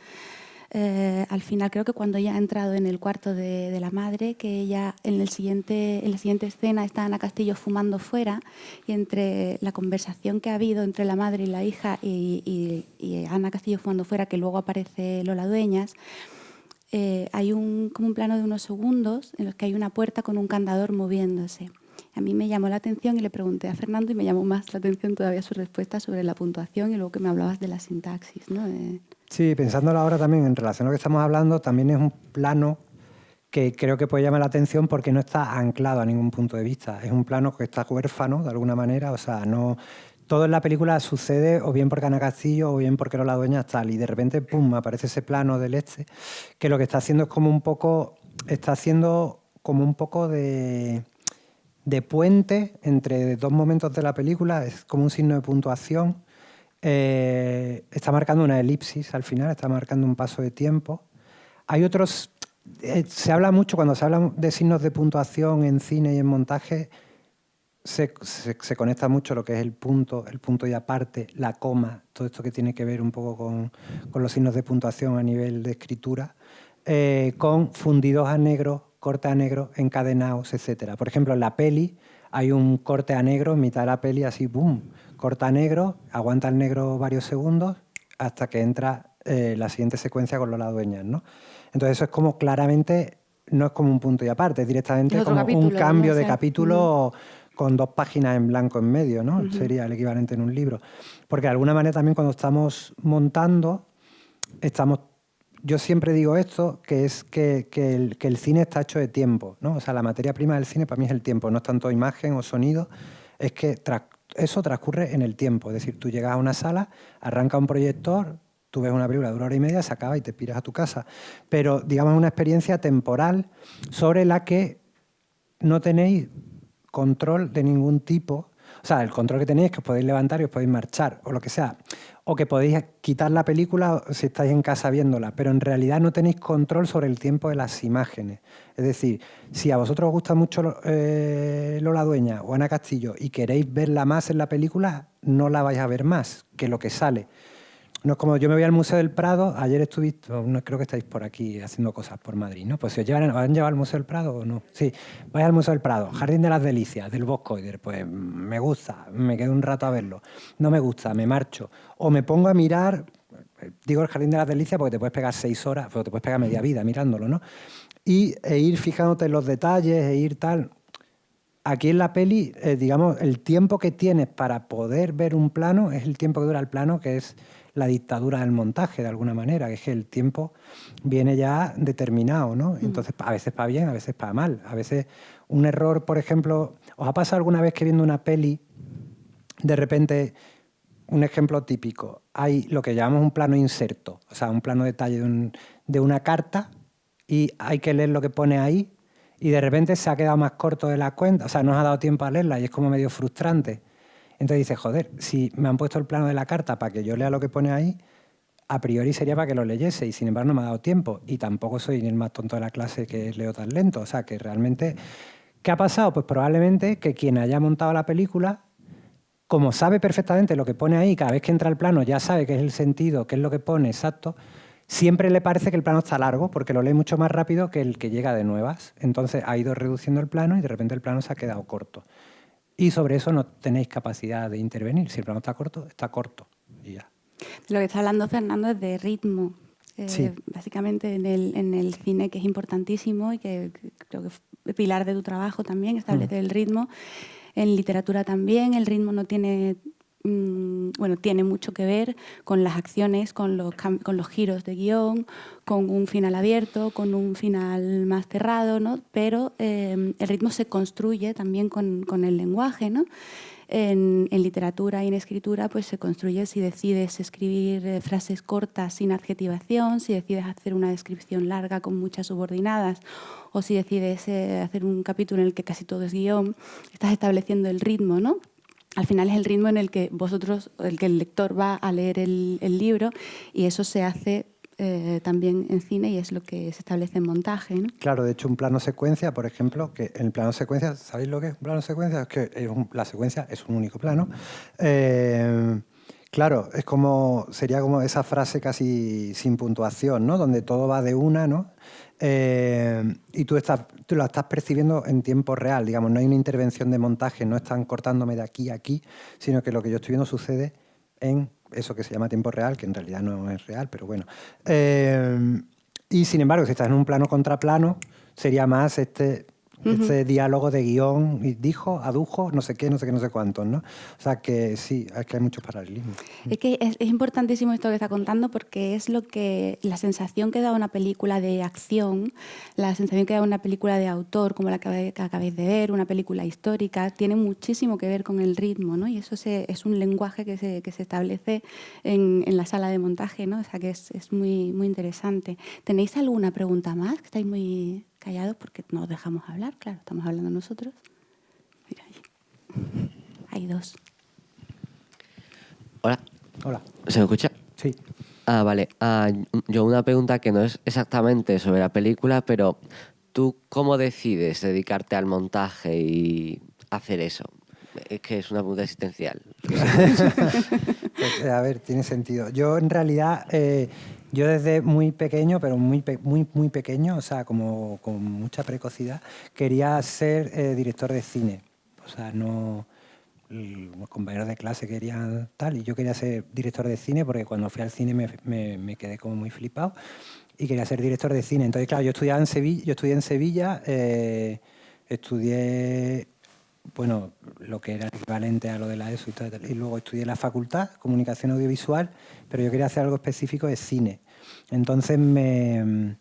al final, creo que cuando ya ha entrado en el cuarto de la madre, que ella en la siguiente escena está Ana Castillo fumando fuera, y entre la conversación que ha habido entre la madre y la hija y Ana Castillo fumando fuera, que luego aparece Lola Dueñas, hay como un plano de unos segundos en los que hay una puerta con un candador moviéndose. A mí me llamó la atención y le pregunté a Fernando y me llamó más la atención todavía su respuesta sobre la puntuación y luego que me hablabas de la sintaxis, ¿no? Sí, pensándolo ahora también en relación a lo que estamos hablando, también es un plano que creo que puede llamar la atención porque no está anclado a ningún punto de vista. Es un plano que está huérfano de alguna manera, o sea, no... Todo en la película sucede o bien porque Ana Castillo o bien porque Lola Dueñas tal, y de repente, pum, aparece ese plano del este, que lo que está haciendo es como un poco... Está haciendo como un poco de puente entre dos momentos de la película, es como un signo de puntuación. Está marcando una elipsis al final, está marcando un paso de tiempo. Hay otros... se habla mucho, cuando se habla de signos de puntuación en cine y en montaje, se conecta mucho lo que es el punto y aparte, la coma, todo esto que tiene que ver un poco con los signos de puntuación a nivel de escritura, con fundidos a negro, corte a negro, encadenados, etc. Por ejemplo, en la peli hay un corte a negro en mitad de la peli, así, boom, corta a negro, aguanta el negro varios segundos hasta que entra la siguiente secuencia con Lola Dueñas, ¿no? Entonces eso es como claramente, no es como un punto y aparte, es directamente Es como capítulo, un cambio ¿no? de O sea, capítulo con 2 páginas en blanco en medio, ¿no? Sería el equivalente en un libro. Porque de alguna manera también cuando estamos montando, yo siempre digo esto, que es que el cine está hecho de tiempo, ¿no? O sea, la materia prima del cine para mí es el tiempo, no es tanto imagen o sonido, es que eso transcurre en el tiempo. Es decir, tú llegas a una sala, arranca un proyector, tú ves una película de 1 hora y media, se acaba y te piras a tu casa. Pero, digamos, una experiencia temporal sobre la que no tenéis control de ningún tipo. O sea, el control que tenéis es que os podéis levantar y os podéis marchar, o lo que sea. O que podéis quitar la película si estáis en casa viéndola, pero en realidad no tenéis control sobre el tiempo de las imágenes. Es decir, si a vosotros os gusta mucho Lola Dueñas o Ana Castillo y queréis verla más en la película, no la vais a ver más que lo que sale. No es como yo me voy al Museo del Prado, ayer estuviste, no, creo que estáis por aquí haciendo cosas por Madrid, ¿no? Pues si os han llevado al Museo del Prado o no. Sí, vais al Museo del Prado, Jardín de las Delicias, del Boscoider, pues me gusta, me quedo un rato a verlo. No me gusta, me marcho. O me pongo a mirar, digo el Jardín de las Delicias porque te puedes pegar 6 horas, pero te puedes pegar media vida mirándolo, ¿no? E ir fijándote en los detalles, e ir tal... Aquí en la peli, digamos, el tiempo que tienes para poder ver un plano es el tiempo que dura el plano, que es la dictadura del montaje, de alguna manera, que es que el tiempo viene ya determinado, ¿no? Entonces, a veces para bien, a veces para mal. A veces un error, por ejemplo... ¿Os ha pasado alguna vez que viendo una peli, de repente, un ejemplo típico, hay lo que llamamos un plano inserto, o sea, un plano detalle de una carta y hay que leer lo que pone ahí, y de repente se ha quedado más corto de la cuenta, o sea, no os ha dado tiempo a leerla y es como medio frustrante. Entonces dices, joder, si me han puesto el plano de la carta para que yo lea lo que pone ahí, a priori sería para que lo leyese y sin embargo no me ha dado tiempo y tampoco soy ni el más tonto de la clase que leo tan lento. O sea, que realmente... ¿Qué ha pasado? Pues probablemente que quien haya montado la película, como sabe perfectamente lo que pone ahí, cada vez que entra el plano ya sabe qué es el sentido, qué es lo que pone exacto, siempre le parece que el plano está largo porque lo lee mucho más rápido que el que llega de nuevas. Entonces ha ido reduciendo el plano y de repente el plano se ha quedado corto. Y sobre eso no tenéis capacidad de intervenir. Si el plano está corto y ya. Lo que está hablando Fernando es de ritmo. Sí. Básicamente en el cine, que es importantísimo y que creo que es pilar de tu trabajo también, establecer el ritmo. En literatura también el ritmo no tiene... bueno, tiene mucho que ver con las acciones, con los giros de guión, con un final abierto, con un final más cerrado, ¿no? Pero el ritmo se construye también con el lenguaje, ¿no? En literatura y en escritura pues se construye si decides escribir frases cortas sin adjetivación, si decides hacer una descripción larga con muchas subordinadas o si decides hacer un capítulo en el que casi todo es guión, estás estableciendo el ritmo, ¿no? Al final es el ritmo en el que el lector va a leer el libro y eso se hace también en cine y es lo que se establece en montaje, ¿no? Claro, de hecho un plano secuencia, por ejemplo, que en el plano secuencia, ¿sabéis lo que es un plano secuencia? Es que la secuencia es un único plano. Claro, sería como esa frase casi sin puntuación, ¿no? Donde todo va de una, ¿no? Y tú la estás percibiendo en tiempo real, digamos, no hay una intervención de montaje, no están cortándome de aquí a aquí, sino que lo que yo estoy viendo sucede en eso que se llama tiempo real, que en realidad no es real, pero bueno. Y sin embargo, si estás en un plano contra plano, sería más este diálogo de guión, y dijo, adujo, no sé qué, no sé qué, no sé cuántos, ¿no? O sea que sí, es que hay muchos paralelismos. Es que es importantísimo esto que está contando porque es la sensación que da una película de acción, la sensación que da una película de autor, como la que acabáis de ver, una película histórica, tiene muchísimo que ver con el ritmo, ¿no? Y eso es un lenguaje que se establece en la sala de montaje, ¿no? O sea que es muy, muy interesante. ¿Tenéis alguna pregunta más? Que estáis muy callados porque no os dejamos hablar, claro, estamos hablando nosotros. Mira ahí. Hay dos. Hola. Hola. ¿Se me escucha? Sí. Vale. Yo una pregunta que no es exactamente sobre la película, pero ¿tú cómo decides dedicarte al montaje y hacer eso? Es que es una pregunta existencial. Pues, a ver, tiene sentido. Yo en realidad, yo desde muy pequeño, pero muy pequeño, o sea, como con mucha precocidad, quería ser director de cine. O sea, no... Los compañeros de clase querían tal, y yo quería ser director de cine porque cuando fui al cine me quedé como muy flipado y quería ser director de cine. Entonces, claro, yo estudié en Sevilla, estudié, bueno, lo que era equivalente a lo de la ESO y tal, y luego estudié la facultad, comunicación audiovisual, pero yo quería hacer algo específico de cine. Entonces me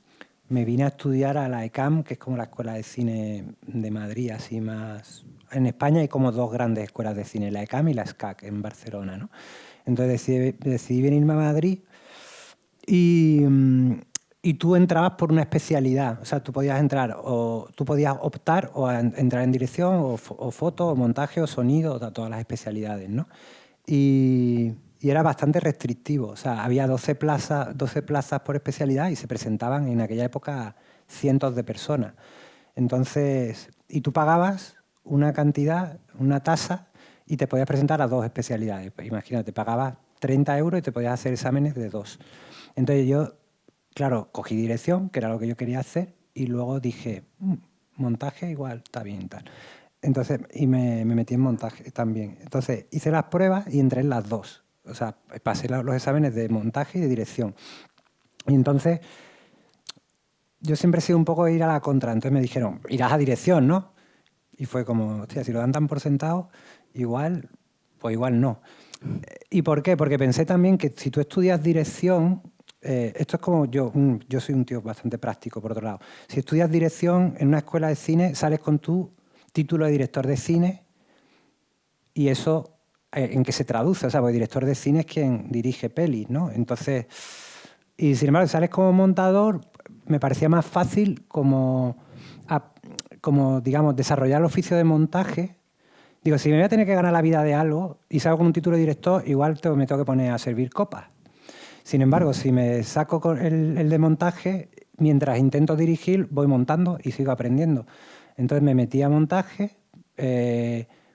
vine a estudiar a la ECAM, que es como la escuela de cine de Madrid, así más... En España hay como dos grandes escuelas de cine, la ECAM y la SCAC, en Barcelona, ¿no? Entonces decidí venirme a Madrid y tú entrabas por una especialidad. O sea, tú podías entrar o tú podías optar o a entrar en dirección o foto o montaje o sonido, o todas las especialidades, ¿no? Y era bastante restrictivo. O sea, había 12 plazas por especialidad y se presentaban en aquella época cientos de personas. Entonces, y tú pagabas una cantidad, una tasa, y te podías presentar a 2 especialidades. Pues imagínate, pagabas 30 euros y te podías hacer exámenes de 2. Entonces yo, claro, cogí dirección, que era lo que yo quería hacer, y luego dije, montaje igual, está bien, tal. Entonces, y me metí en montaje también. Entonces, hice las pruebas y entré en las 2. O sea, pasé los exámenes de montaje y de dirección. Y entonces, yo siempre he sido un poco ir a la contra. Entonces me dijeron, irás a dirección, ¿no? Y fue como, hostia, si lo dan tan por sentado, igual, pues igual no. ¿Y por qué? Porque pensé también que si tú estudias dirección, esto es como yo soy un tío bastante práctico, por otro lado. Si estudias dirección en una escuela de cine, sales con tu título de director de cine y eso, ¿en qué se traduce? O sea, porque director de cine es quien dirige pelis, ¿no? Entonces, y sin embargo, sales como montador, me parecía más fácil como digamos, desarrollar el oficio de montaje. Digo, si me voy a tener que ganar la vida de algo y salgo con un título de director, igual me tengo que poner a servir copas. Sin embargo, si me saco con el de montaje, mientras intento dirigir, voy montando y sigo aprendiendo. Entonces me metí a montaje,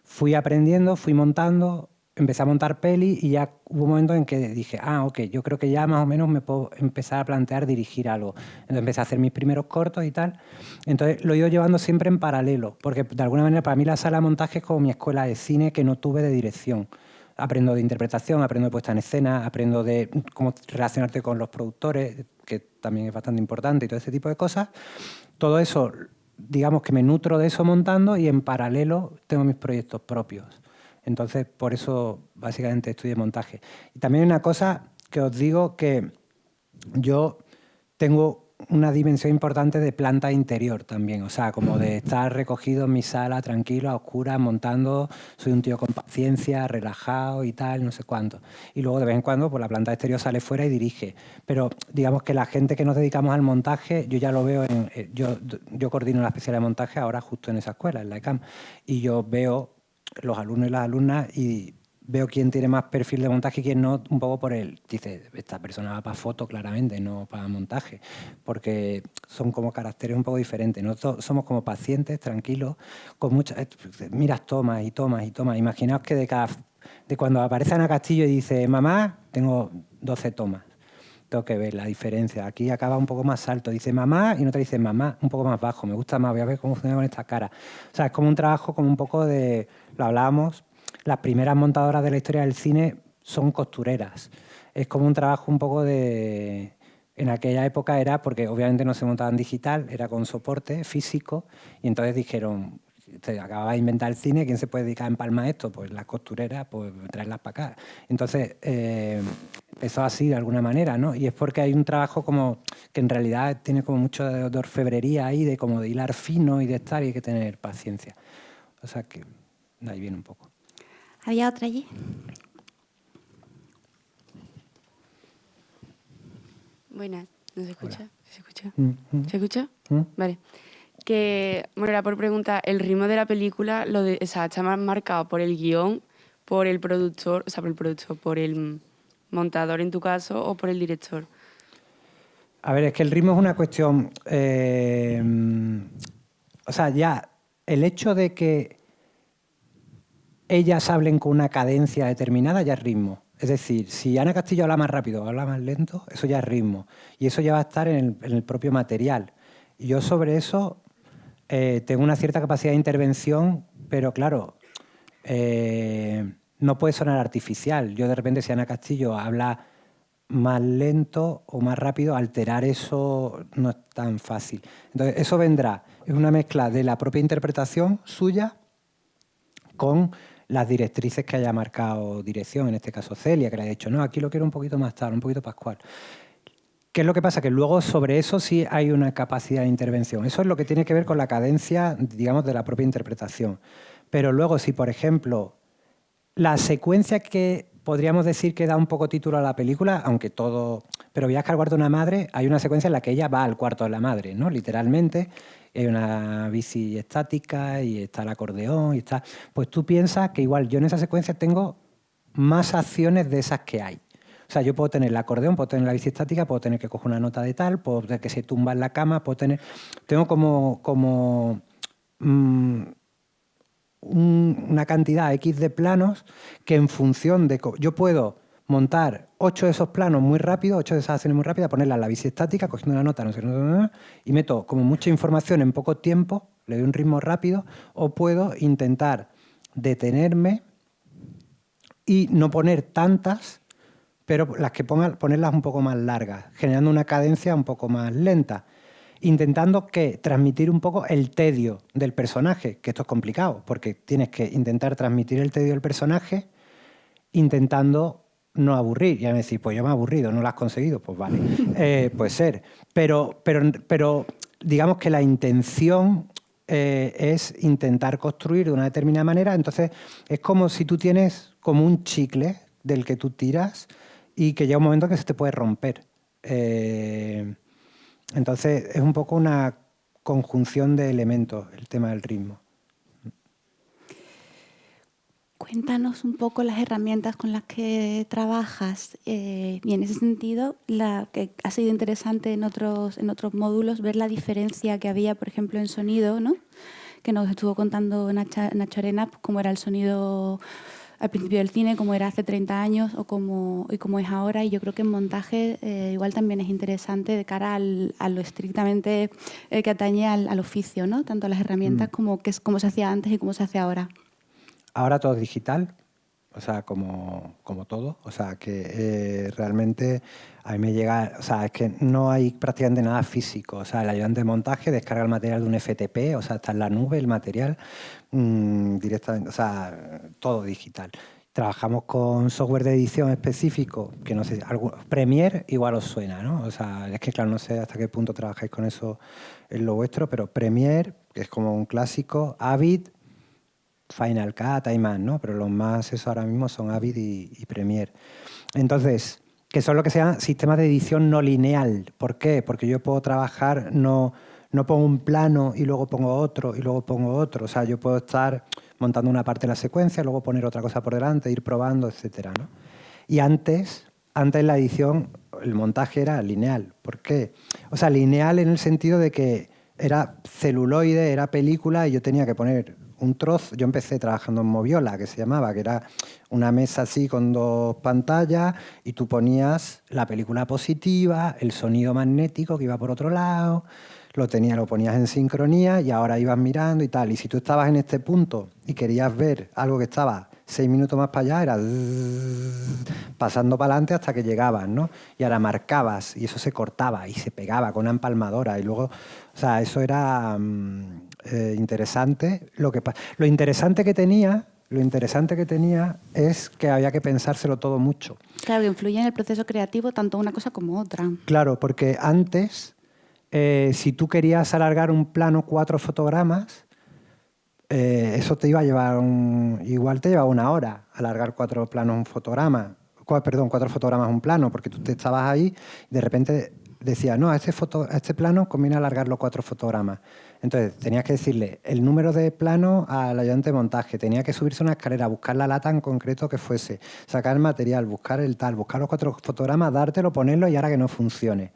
fui aprendiendo, fui montando, empecé a montar peli y ya hubo un momento en que dije, ok, yo creo que ya más o menos me puedo empezar a plantear dirigir algo. Entonces empecé a hacer mis primeros cortos y tal. Entonces lo he ido llevando siempre en paralelo, porque de alguna manera para mí la sala de montaje es como mi escuela de cine que no tuve de dirección. Aprendo de interpretación, aprendo de puesta en escena, aprendo de cómo relacionarte con los productores, que también es bastante importante, y todo ese tipo de cosas. Todo eso, digamos que me nutro de eso montando y en paralelo tengo mis proyectos propios. Entonces, por eso básicamente estudié montaje. Y también una cosa que os digo, que yo tengo una dimensión importante de planta interior también, o sea, como de estar recogido en mi sala, tranquilo, a oscuras, montando, soy un tío con paciencia, relajado y tal, no sé cuánto. Y luego de vez en cuando, pues la planta exterior sale fuera y dirige. Pero digamos que la gente que nos dedicamos al montaje, yo ya lo veo yo coordino la especialidad de montaje ahora justo en esa escuela, en la ECAM, y yo veo los alumnos y las alumnas y veo quién tiene más perfil de montaje y quién no, un poco por él. Dice, esta persona va para foto claramente, no para montaje, porque son como caracteres un poco diferentes. Nosotros somos como pacientes, tranquilos, con muchas... Miras tomas y tomas y tomas. Imaginaos que de cuando aparece Ana Castillo y dice, mamá, tengo 12 tomas. Tengo que ver la diferencia. Aquí acaba un poco más alto. Dice mamá y no te dice mamá, un poco más bajo. Me gusta más, voy a ver cómo funciona con esta cara. O sea, es como un trabajo como un poco de... Lo hablábamos, las primeras montadoras de la historia del cine son costureras. Es como un trabajo un poco de En aquella época era porque obviamente no se montaba en digital, era con soporte físico, y entonces dijeron, se acababa de inventar el cine, ¿quién se puede dedicar a empalmar esto? Pues las costureras, pues traerlas para acá. Entonces, empezó así de alguna manera, ¿no? Y es porque hay un trabajo como que en realidad tiene como mucho de orfebrería ahí, de como de hilar fino y de estar, y hay que tener paciencia. O sea que de ahí viene un poco. ¿Había otra allí? Buenas, ¿no se escucha? ¿Se escucha? ¿Se escucha? Vale. Que, bueno, era por preguntar, el ritmo de la película, o sea, está más marcado por el guión, por el productor, o sea, por el montador en tu caso, o por el director. A ver, es que el ritmo es una cuestión... o sea, ya el hecho de que ellas hablen con una cadencia determinada ya es ritmo. Es decir, si Ana Castillo habla más rápido o habla más lento, eso ya es ritmo. Y eso ya va a estar en el propio material. Y yo sobre eso tengo una cierta capacidad de intervención, pero claro, no puede sonar artificial. Yo de repente, si Ana Castillo habla más lento o más rápido, alterar eso no es tan fácil. Entonces, eso vendrá. Es una mezcla de la propia interpretación suya con las directrices que haya marcado dirección, en este caso Celia, que le ha dicho, no, aquí lo quiero un poquito más tal, un poquito Pascual. ¿Qué es lo que pasa? Que luego sobre eso sí hay una capacidad de intervención. Eso es lo que tiene que ver con la cadencia, digamos, de la propia interpretación. Pero luego, si por ejemplo, la secuencia que podríamos decir que da un poco título a la película, aunque todo... Pero Viaje al cuarto de una madre, hay una secuencia en la que ella va al cuarto de la madre, ¿no? Literalmente. Hay una bici estática y está el acordeón y está... Pues tú piensas que igual yo en esa secuencia tengo más acciones de esas que hay. O sea, yo puedo tener el acordeón, puedo tener la bici estática, puedo tener que coger una nota de tal, puedo tener que se tumba en la cama, puedo tener... Tengo como una cantidad X de planos que en función de... Yo puedo montar 8 de esos planos muy rápido, 8 de esas acciones muy rápidas, ponerlas en la bici estática, cogiendo una nota, no sé, y meto como mucha información en poco tiempo, le doy un ritmo rápido, o puedo intentar detenerme y no poner tantas, pero las que ponerlas un poco más largas, generando una cadencia un poco más lenta, intentando transmitir un poco el tedio del personaje, que esto es complicado, porque tienes que intentar transmitir el tedio del personaje intentando no aburrir. Y a mí me decís, pues yo me he aburrido, no lo has conseguido, pues vale, puede ser. Pero digamos que la intención es intentar construir de una determinada manera, entonces es como si tú tienes como un chicle del que tú tiras y que llega un momento que se te puede romper. Entonces es un poco una conjunción de elementos el tema del ritmo. Cuéntanos un poco las herramientas con las que trabajas y en ese sentido, la que ha sido interesante en otros módulos ver la diferencia que había, por ejemplo, en sonido, ¿no? Que nos estuvo contando Nacho Arenas, pues, cómo era el sonido al principio del cine, cómo era hace 30 años y cómo es ahora. Y yo creo que en montaje igual también es interesante de cara a lo estrictamente que atañe al oficio, ¿no? Tanto a las herramientas como cómo se hacía antes y cómo se hace ahora. Ahora todo es digital, o sea, como todo. O sea, que realmente a mí me llega... O sea, es que no hay prácticamente nada físico. O sea, el ayudante de montaje descarga el material de un FTP, o sea, está en la nube el material directamente. O sea, todo digital. Trabajamos con software de edición específico, que no sé, Premiere igual os suena, ¿no? O sea, es que claro, no sé hasta qué punto trabajáis con eso en lo vuestro, pero Premiere, que es como un clásico, Avid, Final Cut, hay más, ¿no? Pero los más eso ahora mismo son Avid y Premiere. Entonces, que son lo que se llama sistemas de edición no lineal. ¿Por qué? Porque yo puedo trabajar, no pongo un plano y luego pongo otro y luego pongo otro. O sea, yo puedo estar montando una parte de la secuencia, luego poner otra cosa por delante, ir probando, etcétera, ¿no? Y antes la edición, el montaje era lineal. ¿Por qué? O sea, lineal en el sentido de que era celuloide, era película y yo tenía que poner un trozo. Yo empecé trabajando en Moviola, que se llamaba, que era una mesa así con 2 pantallas y tú ponías la película positiva, el sonido magnético que iba por otro lado, lo ponías en sincronía y ahora ibas mirando y tal. Y si tú estabas en este punto y querías ver algo que estaba 6 minutos más para allá, era pasando para adelante hasta que llegabas, ¿no? Y ahora marcabas y eso se cortaba y se pegaba con una empalmadora y luego, o sea, eso era interesante. Lo interesante que tenía es que había que pensárselo todo mucho. Claro, que influye en el proceso creativo tanto una cosa como otra. Claro, porque antes, si tú querías alargar un plano 4 fotogramas, eso te iba a llevar igual te llevaba 1 hora alargar 4 planos un fotograma. 4 fotogramas un plano, porque tú te estabas ahí y de repente decías, no, a este plano conviene alargarlo 4 fotogramas. Entonces tenías que decirle el número de plano al ayudante de montaje, tenía que subirse una escalera, buscar la lata en concreto que fuese, sacar el material, buscar el tal, buscar los 4 fotogramas, dártelo, ponerlo y ahora que no funcione.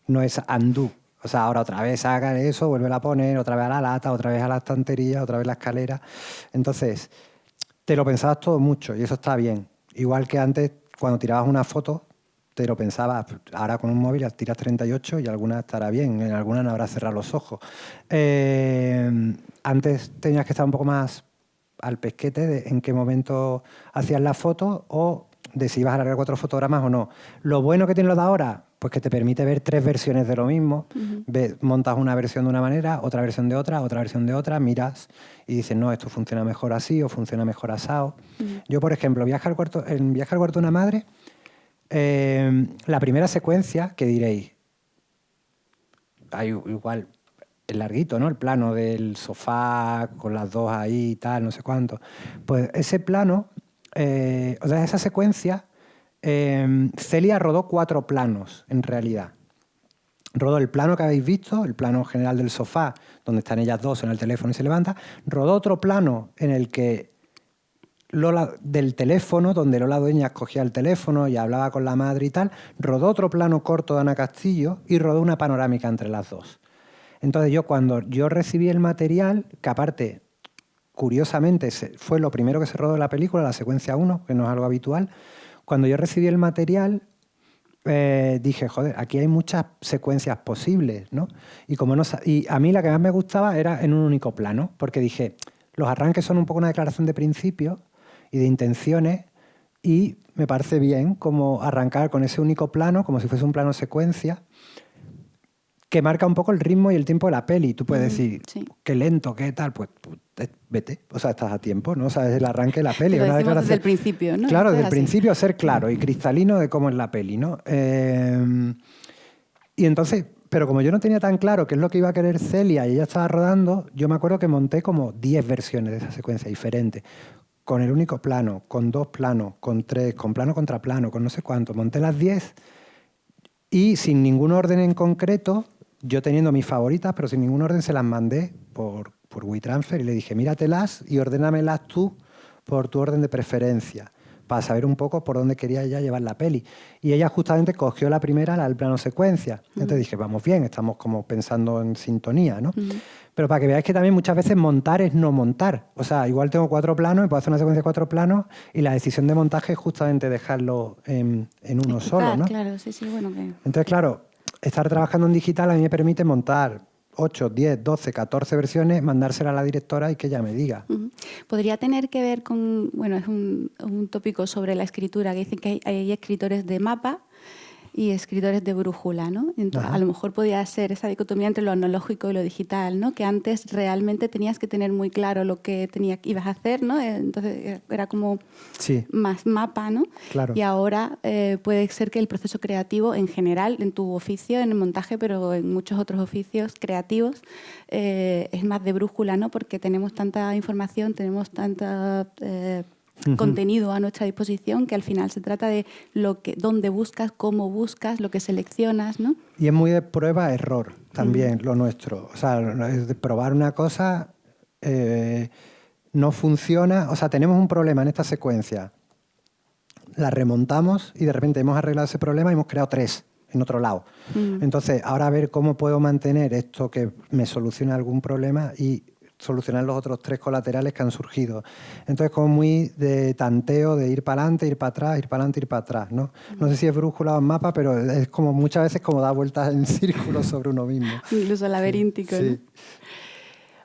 No es undo. O sea, ahora otra vez haga eso, vuelve a poner, otra vez a la lata, otra vez a la estantería, otra vez la escalera. Entonces, te lo pensabas todo mucho y eso está bien. Igual que antes, cuando tirabas una foto, te lo pensabas. Ahora con un móvil tiras 38 y alguna estará bien, en alguna no habrá cerrado los ojos. Antes tenías que estar un poco más al pesquete de en qué momento hacías la foto o de si ibas a alargar 4 fotogramas o no. Lo bueno que tiene lo de ahora, pues que te permite ver 3 versiones de lo mismo. Montas una versión de una manera, otra versión de otra versión de otra, miras y dices, no, esto funciona mejor así o funciona mejor asado. Yo, por ejemplo, en Viaje al cuarto de una madre, la primera secuencia, que diréis, hay igual es larguito, ¿no? El plano del sofá con las dos ahí y tal, no sé cuánto. Pues ese plano, o sea, esa secuencia, Celia rodó 4 planos, en realidad. Rodó el plano que habéis visto, el plano general del sofá, donde están ellas dos en el teléfono y se levanta. Rodó otro plano en el que Lola, del teléfono, donde Lola Dueñas cogía el teléfono y hablaba con la madre y tal. Rodó otro plano corto de Ana Castillo y rodó una panorámica entre las dos. Entonces cuando yo recibí el material, que aparte, curiosamente, fue lo primero que se rodó en la película, la secuencia 1, que no es algo habitual, cuando yo recibí el material dije, joder, aquí hay muchas secuencias posibles, ¿no? Y a mí la que más me gustaba era en un único plano, porque dije, los arranques son un poco una declaración de principios y de intenciones y me parece bien como arrancar con ese único plano, como si fuese un plano secuencia, que marca un poco el ritmo y el tiempo de la peli. Tú puedes decir, sí. qué lento, qué tal, pues vete. O sea, estás a tiempo, ¿no? O sea, es el arranque de la peli. Lo decimos desde el principio, ¿no? Claro, desde el así. principio ser claro y cristalino de cómo es la peli, ¿no? Y entonces, pero como yo no tenía tan claro qué es lo que iba a querer Celia y ella estaba rodando, yo me acuerdo que monté como 10 versiones de esa secuencia diferentes. Con el único plano, con 2 planos, con 3, con plano contra plano, con no sé cuánto. Monté las 10 y sin ningún orden en concreto, yo teniendo mis favoritas, pero sin ningún orden se las mandé por WeTransfer y le dije, míratelas y ordénamelas tú por tu orden de preferencia, para saber un poco por dónde quería ella llevar la peli. Y ella justamente cogió la primera, la del plano secuencia. Entonces dije, vamos bien, estamos como pensando en sintonía, ¿no? Pero para que veáis que también muchas veces montar es no montar. O sea, igual tengo 4 planos y puedo hacer una secuencia de 4 planos y la decisión de montaje es justamente dejarlo en uno solo, ¿no? Claro, sí, bueno. Entonces, claro, estar trabajando en digital a mí me permite montar 8, 10, 12, 14 versiones, mandársela a la directora y que ella me diga. Podría tener que ver con, bueno, es un tópico sobre la escritura, que dicen que hay escritores de mapa y escritores de brújula, ¿no? Entonces, a lo mejor podía ser esa dicotomía entre lo analógico y lo digital, ¿no? Que antes realmente tenías que tener muy claro lo que ibas a hacer, ¿no? Entonces era como más mapa, ¿no? Claro. Y ahora puede ser que el proceso creativo en general, en tu oficio, en el montaje, pero en muchos otros oficios creativos, es más de brújula, ¿no? Porque tenemos tanta información, tenemos tanta contenido a nuestra disposición, que al final se trata de dónde buscas, cómo buscas, lo que seleccionas, ¿no? Y es muy de prueba-error también lo nuestro. O sea, es de probar una cosa, no funciona. O sea, tenemos un problema en esta secuencia, la remontamos y de repente hemos arreglado ese problema y hemos creado 3 en otro lado. Entonces, ahora a ver cómo puedo mantener esto que me solucione algún problema y solucionar los otros 3 colaterales que han surgido. Entonces, como muy de tanteo, de ir para adelante, ir para atrás, ir para adelante, ir para atrás, ¿no? No sé si es brújula o mapa, pero es como muchas veces como dar vueltas en círculos sobre uno mismo. Incluso laberíntico, sí. ¿no?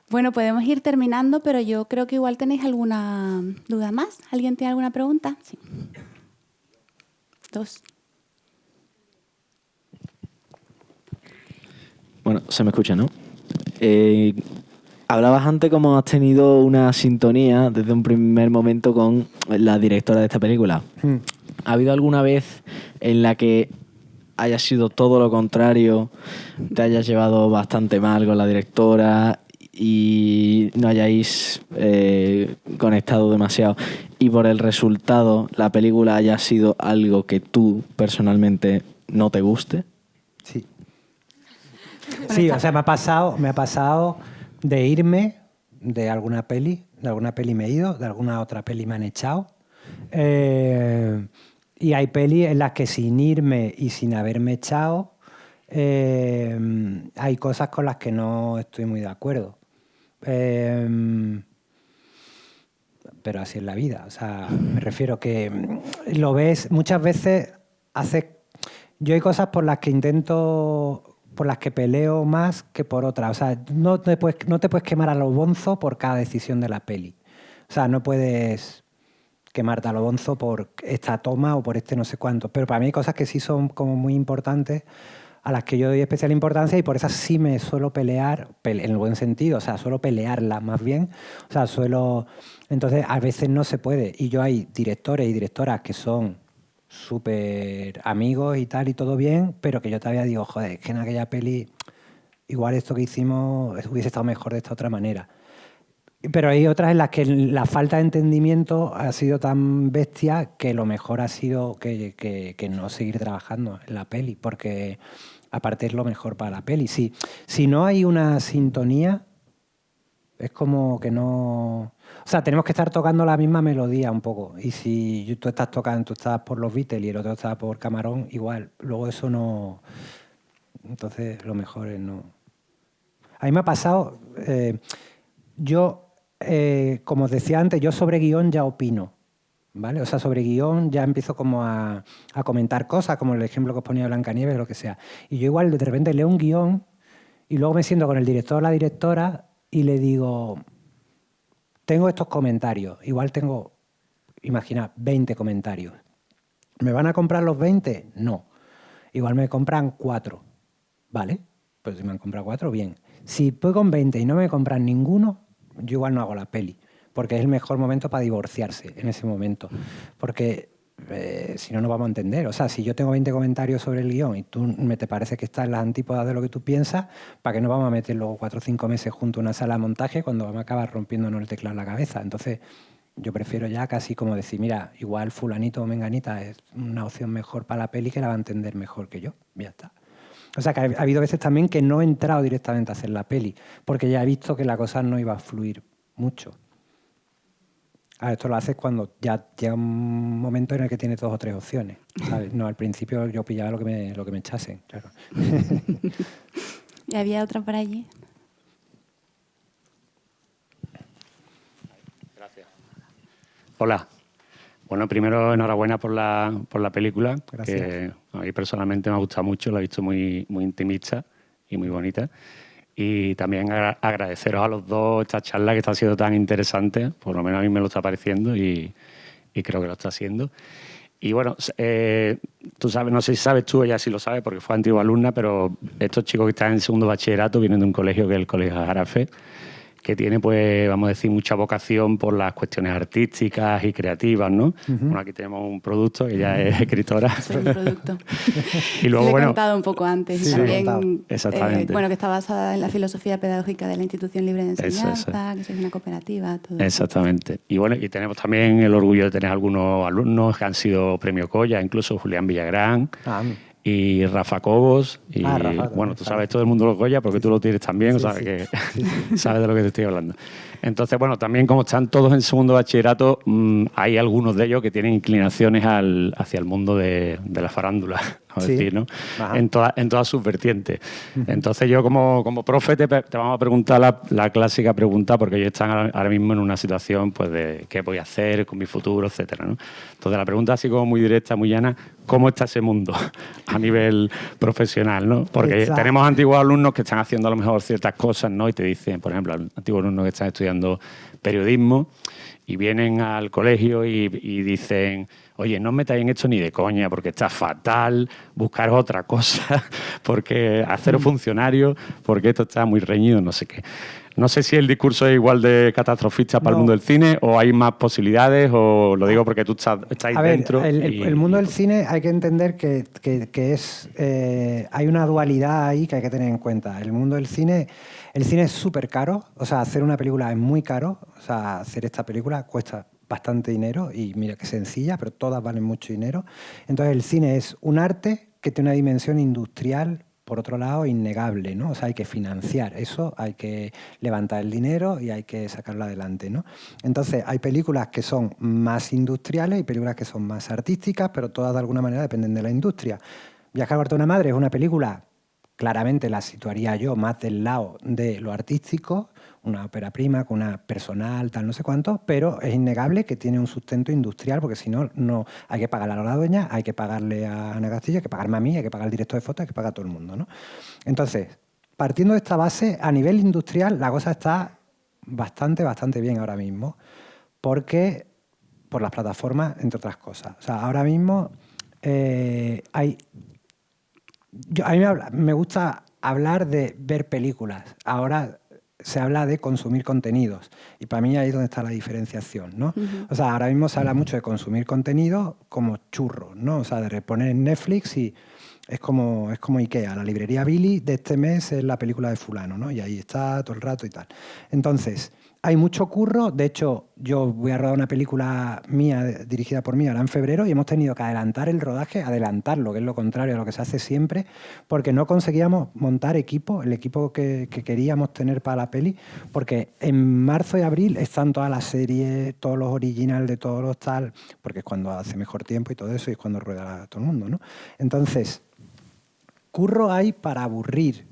Bueno, podemos ir terminando, pero yo creo que igual tenéis alguna duda más. ¿Alguien tiene alguna pregunta? Sí. 2. Bueno, se me escucha, ¿no? Hablabas antes como has tenido una sintonía desde un primer momento con la directora de esta película. ¿Ha habido alguna vez en la que haya sido todo lo contrario, te hayas llevado bastante mal con la directora y no hayáis conectado demasiado y por el resultado la película haya sido algo que tú personalmente no te guste? Sí. Sí, o sea, me ha pasado de irme de alguna peli me he ido, de alguna otra peli me han echado. Y hay pelis en las que sin irme y sin haberme echado, hay cosas con las que no estoy muy de acuerdo. Pero así es la vida. O sea, me refiero que lo ves muchas veces, yo hay cosas por las que peleo más que por otras. O sea, no te puedes quemar a lo bonzo por cada decisión de la peli. O sea, no puedes quemarte a lo bonzo por esta toma o por este no sé cuánto. Pero para mí hay cosas que sí son como muy importantes, a las que yo doy especial importancia y por esas sí me suelo pelear, en el buen sentido, o sea, suelo pelearlas más bien. O sea, entonces, a veces no se puede. Y yo hay directores y directoras que son súper amigos y tal, y todo bien, pero que yo todavía digo, joder, es que en aquella peli igual esto que hicimos hubiese estado mejor de esta otra manera. Pero hay otras en las que la falta de entendimiento ha sido tan bestia que lo mejor ha sido que no seguir trabajando en la peli, porque aparte es lo mejor para la peli. Si no hay una sintonía, es como que no... O sea, tenemos que estar tocando la misma melodía un poco. Y si tú estás por los Beatles y el otro está por Camarón, igual. Luego eso no... Entonces lo mejor es no... A mí me ha pasado... como os decía antes, yo sobre guión ya opino, ¿vale? O sea, sobre guión ya empiezo como a comentar cosas, como el ejemplo que os ponía Blancanieves o lo que sea. Y yo igual de repente leo un guión y luego me siento con el director o la directora y le digo, tengo estos comentarios, igual tengo, imagina, 20 comentarios. ¿Me van a comprar los 20? No. Igual me compran 4, ¿vale? Pues si me han comprado 4, bien. Si voy con 20 y no me compran ninguno, yo igual no hago la peli, porque es el mejor momento para divorciarse en ese momento, porque si no, no vamos a entender. O sea, si yo tengo 20 comentarios sobre el guión y tú te parece que está en las antípodas de lo que tú piensas, ¿para qué nos vamos a meter luego 4 o 5 meses junto a una sala de montaje cuando vamos a acabar rompiéndonos el teclado en la cabeza? Entonces, yo prefiero ya casi como decir, mira, igual fulanito o menganita es una opción mejor para la peli que la va a entender mejor que yo. Ya está. O sea, que ha habido veces también que no he entrado directamente a hacer la peli, porque ya he visto que la cosa no iba a fluir mucho. Esto lo haces cuando ya llega un momento en el que tienes 2 o 3 opciones, ¿sabes? No, al principio yo pillaba lo que me echasen, claro. ¿Y había otra por allí? Gracias. Hola. Bueno, primero enhorabuena por la película. Gracias. Que a mí personalmente me ha gustado mucho, la he visto muy, muy intimista y muy bonita. Y también agradeceros a los dos esta charla que está siendo tan interesante, por lo menos a mí me lo está pareciendo y creo que lo está haciendo. Y bueno, tú sabes, no sé si sabes tú, ella sí lo sabe porque fue antigua alumna, pero estos chicos que están en segundo bachillerato vienen de un colegio que es el Colegio Jarafe, que tiene, pues, vamos a decir, mucha vocación por las cuestiones artísticas y creativas, ¿no? Bueno, aquí tenemos un producto, que ella es escritora. Soy un producto. Y luego, Le he bueno, contado un poco antes. Sí, y también, lo he contado. Exactamente. Bueno, que está basada en la filosofía pedagógica de la Institución Libre de Eso. Enseñanza, que es una cooperativa, todo. Exactamente. Y bueno, y tenemos también el orgullo de tener algunos alumnos que han sido premio Colla, incluso Julián Villagrán y Rafa Cobos. Y Rafa también, bueno, tú sabes todo el mundo los Goya porque tú lo tienes también, Sí, o sabes sí. que sabes de lo que te estoy hablando. Entonces, bueno, también como están todos en segundo bachillerato, hay algunos de ellos que tienen inclinaciones hacia el mundo de la farándula, vamos a Sí. decir, ¿no? Ajá. En todas sus vertientes. Entonces yo como profe te vamos a preguntar la clásica pregunta, porque ellos están ahora mismo en una situación pues de qué voy a hacer con mi futuro, etcétera, ¿no? Entonces la pregunta así como muy directa, muy llana, ¿cómo está ese mundo a nivel profesional, ¿no? Porque tenemos antiguos alumnos que están haciendo a lo mejor ciertas cosas, ¿no? Y te dicen, por ejemplo, antiguos alumnos que están estudiando periodismo y vienen al colegio y dicen, oye, no os metáis en esto ni de coña porque está fatal, buscar otra cosa, porque haceros funcionarios, porque esto está muy reñido, no sé qué. No sé si el discurso es igual de catastrofista para el mundo del cine o hay más posibilidades, o lo digo porque tú estás ahí A ver, dentro. el mundo del cine hay que entender que es hay una dualidad ahí que hay que tener en cuenta. El mundo del cine, el cine es súper caro, o sea, hacer una película es muy caro, o sea, hacer esta película cuesta bastante dinero y mira que sencilla, pero todas valen mucho dinero. Entonces el cine es un arte que tiene una dimensión industrial, por otro lado, innegable, ¿no? O sea, hay que financiar eso, hay que levantar el dinero y hay que sacarlo adelante, ¿no? Entonces, hay películas que son más industriales y películas que son más artísticas, pero todas de alguna manera dependen de la industria. Viajar a Huerta de una madre es una película, claramente la situaría yo más del lado de lo artístico, una ópera prima con una personal, tal, no sé cuánto, pero es innegable que tiene un sustento industrial, porque si no, no hay que pagarle a la dueña, hay que pagarle a Ana Castillo, hay que pagarme a mí, hay que pagar al director de foto, hay que pagar a todo el mundo, ¿no? Entonces, partiendo de esta base, a nivel industrial la cosa está bastante bien ahora mismo, porque por las plataformas, entre otras cosas. O sea, ahora mismo hay... a mí me gusta hablar de ver películas. Ahora se habla de consumir contenidos. Y para mí ahí es donde está la diferenciación, ¿no? O sea, ahora mismo se habla mucho de consumir contenido como churros, ¿no? O sea, de reponer en Netflix y es como Ikea. La librería Billy de este mes es la película de fulano, ¿no? Y ahí está todo el rato y tal. Entonces, hay mucho curro. De hecho, yo voy a rodar una película mía, dirigida por mí, ahora en febrero, y hemos tenido que adelantar el rodaje, adelantarlo, que es lo contrario a lo que se hace siempre, porque no conseguíamos montar equipo, el equipo que queríamos tener para la peli, porque en marzo y abril están todas las series, todos los originales de todos los tal, porque es cuando hace mejor tiempo y todo eso, y es cuando rueda todo el mundo, ¿no? Entonces, curro hay para aburrir.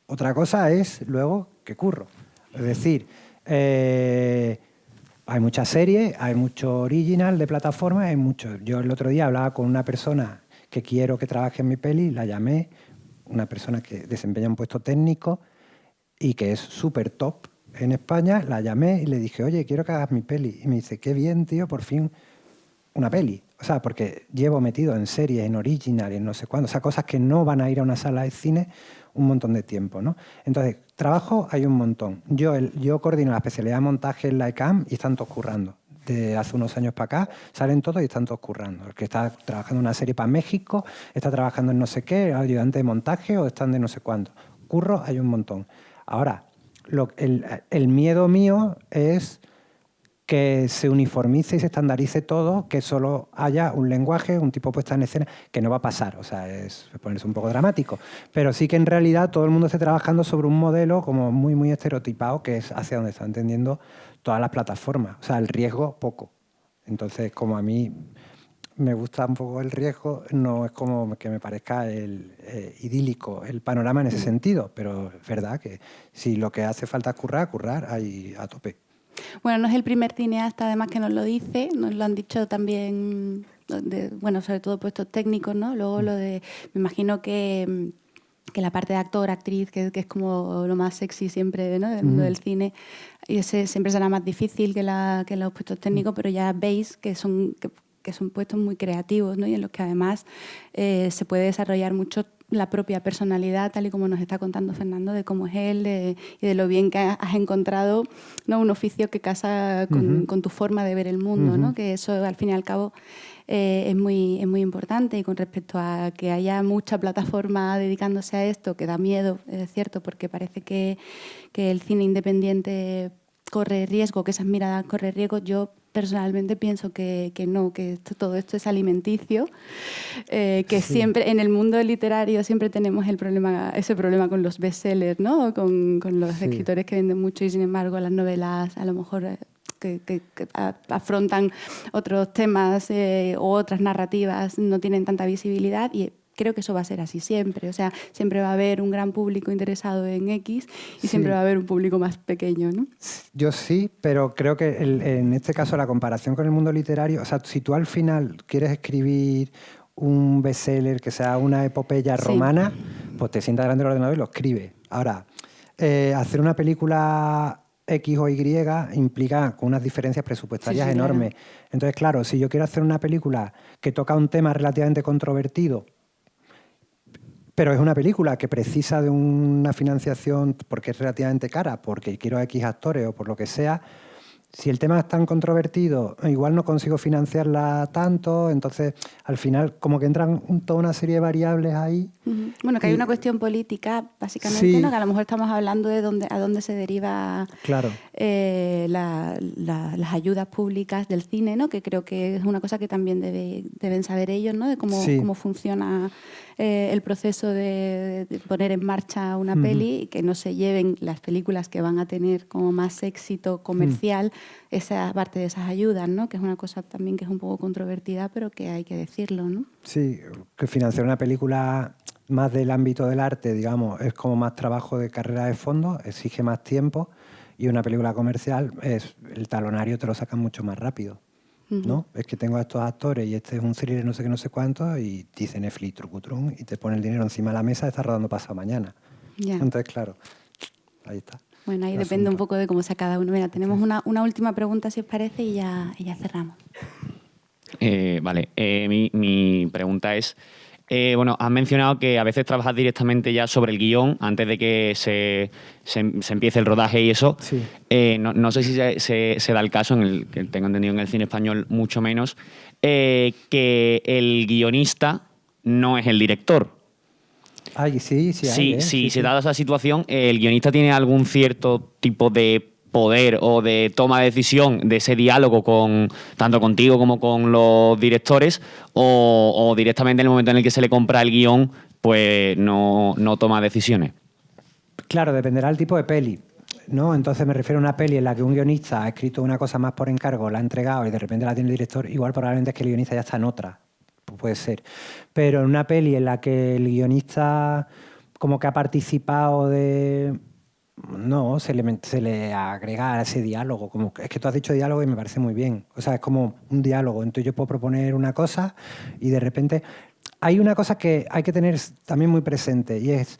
Otra cosa es luego que curro. Es decir, hay muchas series, hay mucho original de plataformas, hay mucho. Yo el otro día hablaba con una persona que quiero que trabaje en mi peli, la llamé, una persona que desempeña un puesto técnico y que es súper top en España, la llamé y le dije, oye, quiero que hagas mi peli. Y me dice, qué bien, tío, por fin una peli. O sea, porque llevo metido en series, en original, en no sé cuándo, o sea, cosas que no van a ir a una sala de cine un montón de tiempo, ¿no? Entonces, trabajo hay un montón. Yo coordino la especialidad de montaje en la ECAM y están todos currando. De hace unos años para acá salen todos y están todos currando. El que está trabajando en una serie para México, está trabajando en no sé qué, ayudante de montaje o están de no sé cuánto. Curro hay un montón. Ahora, el miedo mío es que se uniformice y se estandarice todo, que solo haya un lenguaje, un tipo de puesta en escena, que no va a pasar. O sea, es ponerse un poco dramático. Pero sí que en realidad todo el mundo esté trabajando sobre un modelo como muy estereotipado, que es hacia donde están tendiendo todas las plataformas. O sea, el riesgo, poco. Entonces, como a mí me gusta un poco el riesgo, no es como que me parezca idílico el panorama en ese sentido. Pero es verdad que si lo que hace falta es currar, hay a tope. Bueno, no es el primer cineasta, además, que nos lo dice, nos lo han dicho también, bueno, sobre todo puestos técnicos, ¿no? Luego lo de, me imagino que la parte de actor, actriz, que es como lo más sexy siempre, ¿no? Del mundo del cine, y ese siempre será más difícil que los puestos técnicos, pero ya veis que son puestos muy creativos, ¿no? Y en los que además se puede desarrollar mucho la propia personalidad, tal y como nos está contando Fernando, de cómo es él y de lo bien que has encontrado, ¿no? Un oficio que casa con tu forma de ver el mundo, ¿no? Que eso, al fin y al cabo, es muy importante. Y con respecto a que haya mucha plataforma dedicándose a esto, que da miedo, es cierto, porque parece que el cine independiente corre riesgo, que esas miradas corren riesgo. Yo personalmente pienso que no, que todo esto es alimenticio, que sí. Siempre en el mundo literario siempre tenemos ese problema con los bestsellers, ¿no? Con los escritores que venden mucho y sin embargo las novelas a lo mejor que afrontan otros temas o otras narrativas no tienen tanta visibilidad, y creo que eso va a ser así siempre. O sea, siempre va a haber un gran público interesado en X y siempre va a haber un público más pequeño, ¿no? Yo sí, pero creo que en este caso la comparación con el mundo literario, o sea, si tú al final quieres escribir un bestseller que sea una epopeya romana, pues te sientas delante del ordenador y lo escribes. Ahora, hacer una película X o Y implica con unas diferencias presupuestarias Sí, sí, claro. enormes. Entonces, claro, si yo quiero hacer una película que toca un tema relativamente controvertido, pero es una película que precisa de una financiación porque es relativamente cara, porque quiero a X actores o por lo que sea, si el tema es tan controvertido, igual no consigo financiarla tanto, entonces al final como que entran toda una serie de variables ahí. Ujú. Bueno, que hay Y- una cuestión política, básicamente, Sí. ¿no? Que a lo mejor estamos hablando de a dónde se deriva Claro. las ayudas públicas del cine, ¿no? Que creo que es una cosa que también deben saber ellos, ¿no? De Sí. cómo funciona el proceso de poner en marcha una Ujú. peli y que no se lleven las películas que van a tener como más éxito comercial esa parte de esas ayudas, ¿no? Que es una cosa también que es un poco controvertida, pero que hay que decirlo, ¿no? Sí, que financiar una película más del ámbito del arte, digamos, es como más trabajo de carrera de fondo, exige más tiempo, y una película comercial es el talonario te lo sacan mucho más rápido, ¿no? Es que tengo a estos actores y este es un thriller no sé qué, no sé cuánto, y dice Netflix trucutrún y te pone el dinero encima de la mesa, está rodando pasado mañana. Ya. Entonces, claro, ahí está. Bueno, ahí el depende un asunto. poco de cómo sea cada uno. Mira, tenemos una última pregunta, si os parece, y ya cerramos. Vale, mi pregunta es, bueno, has mencionado que a veces trabajas directamente ya sobre el guión antes de que se empiece el rodaje y eso. Sí. No sé si se da el caso, en el que tengo entendido en el cine español mucho menos, que el guionista no es el director. Ay, sí, sí hay, Si sí, se sí. da esa situación, ¿el guionista tiene algún cierto tipo de poder o de toma de decisión de ese diálogo tanto contigo como con los directores, o directamente en el momento en el que se le compra el guión, pues no toma decisiones? Claro, dependerá del tipo de peli, ¿no? Entonces me refiero a una peli en la que un guionista ha escrito una cosa más por encargo, la ha entregado y de repente la tiene el director, igual probablemente es que el guionista ya está en otra, pues puede ser. Pero en una peli en la que el guionista como que ha participado de... No, se le agrega ese diálogo. Como es que tú has dicho diálogo y me parece muy bien. O sea, es como un diálogo. Entonces yo puedo proponer una cosa y de repente... Hay una cosa que hay que tener también muy presente y es,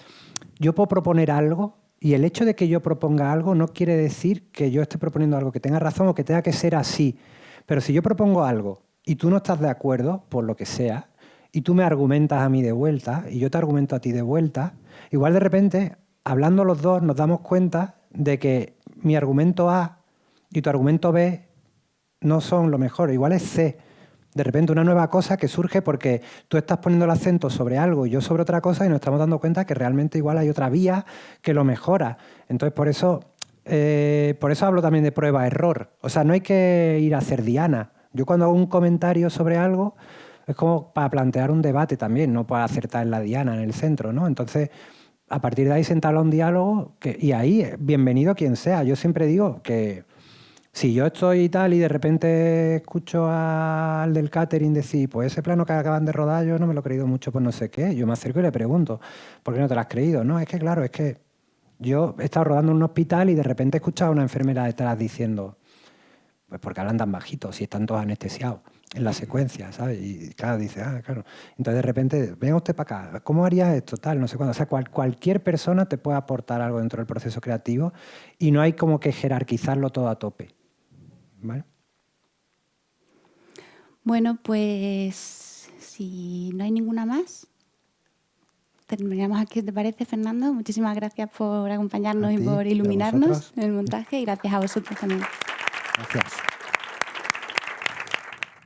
yo puedo proponer algo y el hecho de que yo proponga algo no quiere decir que yo esté proponiendo algo que tenga razón o que tenga que ser así. Pero si yo propongo algo y tú no estás de acuerdo, por lo que sea, y tú me argumentas a mí de vuelta y yo te argumento a ti de vuelta, igual de repente, hablando los dos, nos damos cuenta de que mi argumento A y tu argumento B no son lo mejor, igual es C. De repente una nueva cosa que surge porque tú estás poniendo el acento sobre algo y yo sobre otra cosa y nos estamos dando cuenta que realmente igual hay otra vía que lo mejora. Entonces por eso hablo también de prueba-error. O sea, no hay que ir a hacer diana. Yo cuando hago un comentario sobre algo es como para plantear un debate también, no para acertar en la diana, en el centro, ¿no? Entonces, a partir de ahí se entabla un diálogo y ahí, bienvenido quien sea. Yo siempre digo que si yo estoy y tal y de repente escucho al del catering decir, pues ese plano que acaban de rodar yo no me lo he creído mucho por no sé qué, yo me acerco y le pregunto, ¿por qué no te lo has creído? No, es que claro, es que yo he estado rodando en un hospital y de repente he escuchado a una enfermera detrás diciendo, pues porque hablan tan bajito, si están todos anestesiados en la secuencia, ¿sabes? Y claro, dice, claro. Entonces de repente, venga usted para acá, ¿cómo harías esto? Tal, no sé cuándo. O sea, cualquier persona te puede aportar algo dentro del proceso creativo y no hay como que jerarquizarlo todo a tope. ¿Vale? Bueno, pues si no hay ninguna más, terminamos aquí, ¿te parece, Fernando? Muchísimas gracias por acompañarnos A y ti por y a iluminarnos vosotros. en el montaje y gracias a vosotros también. Gracias.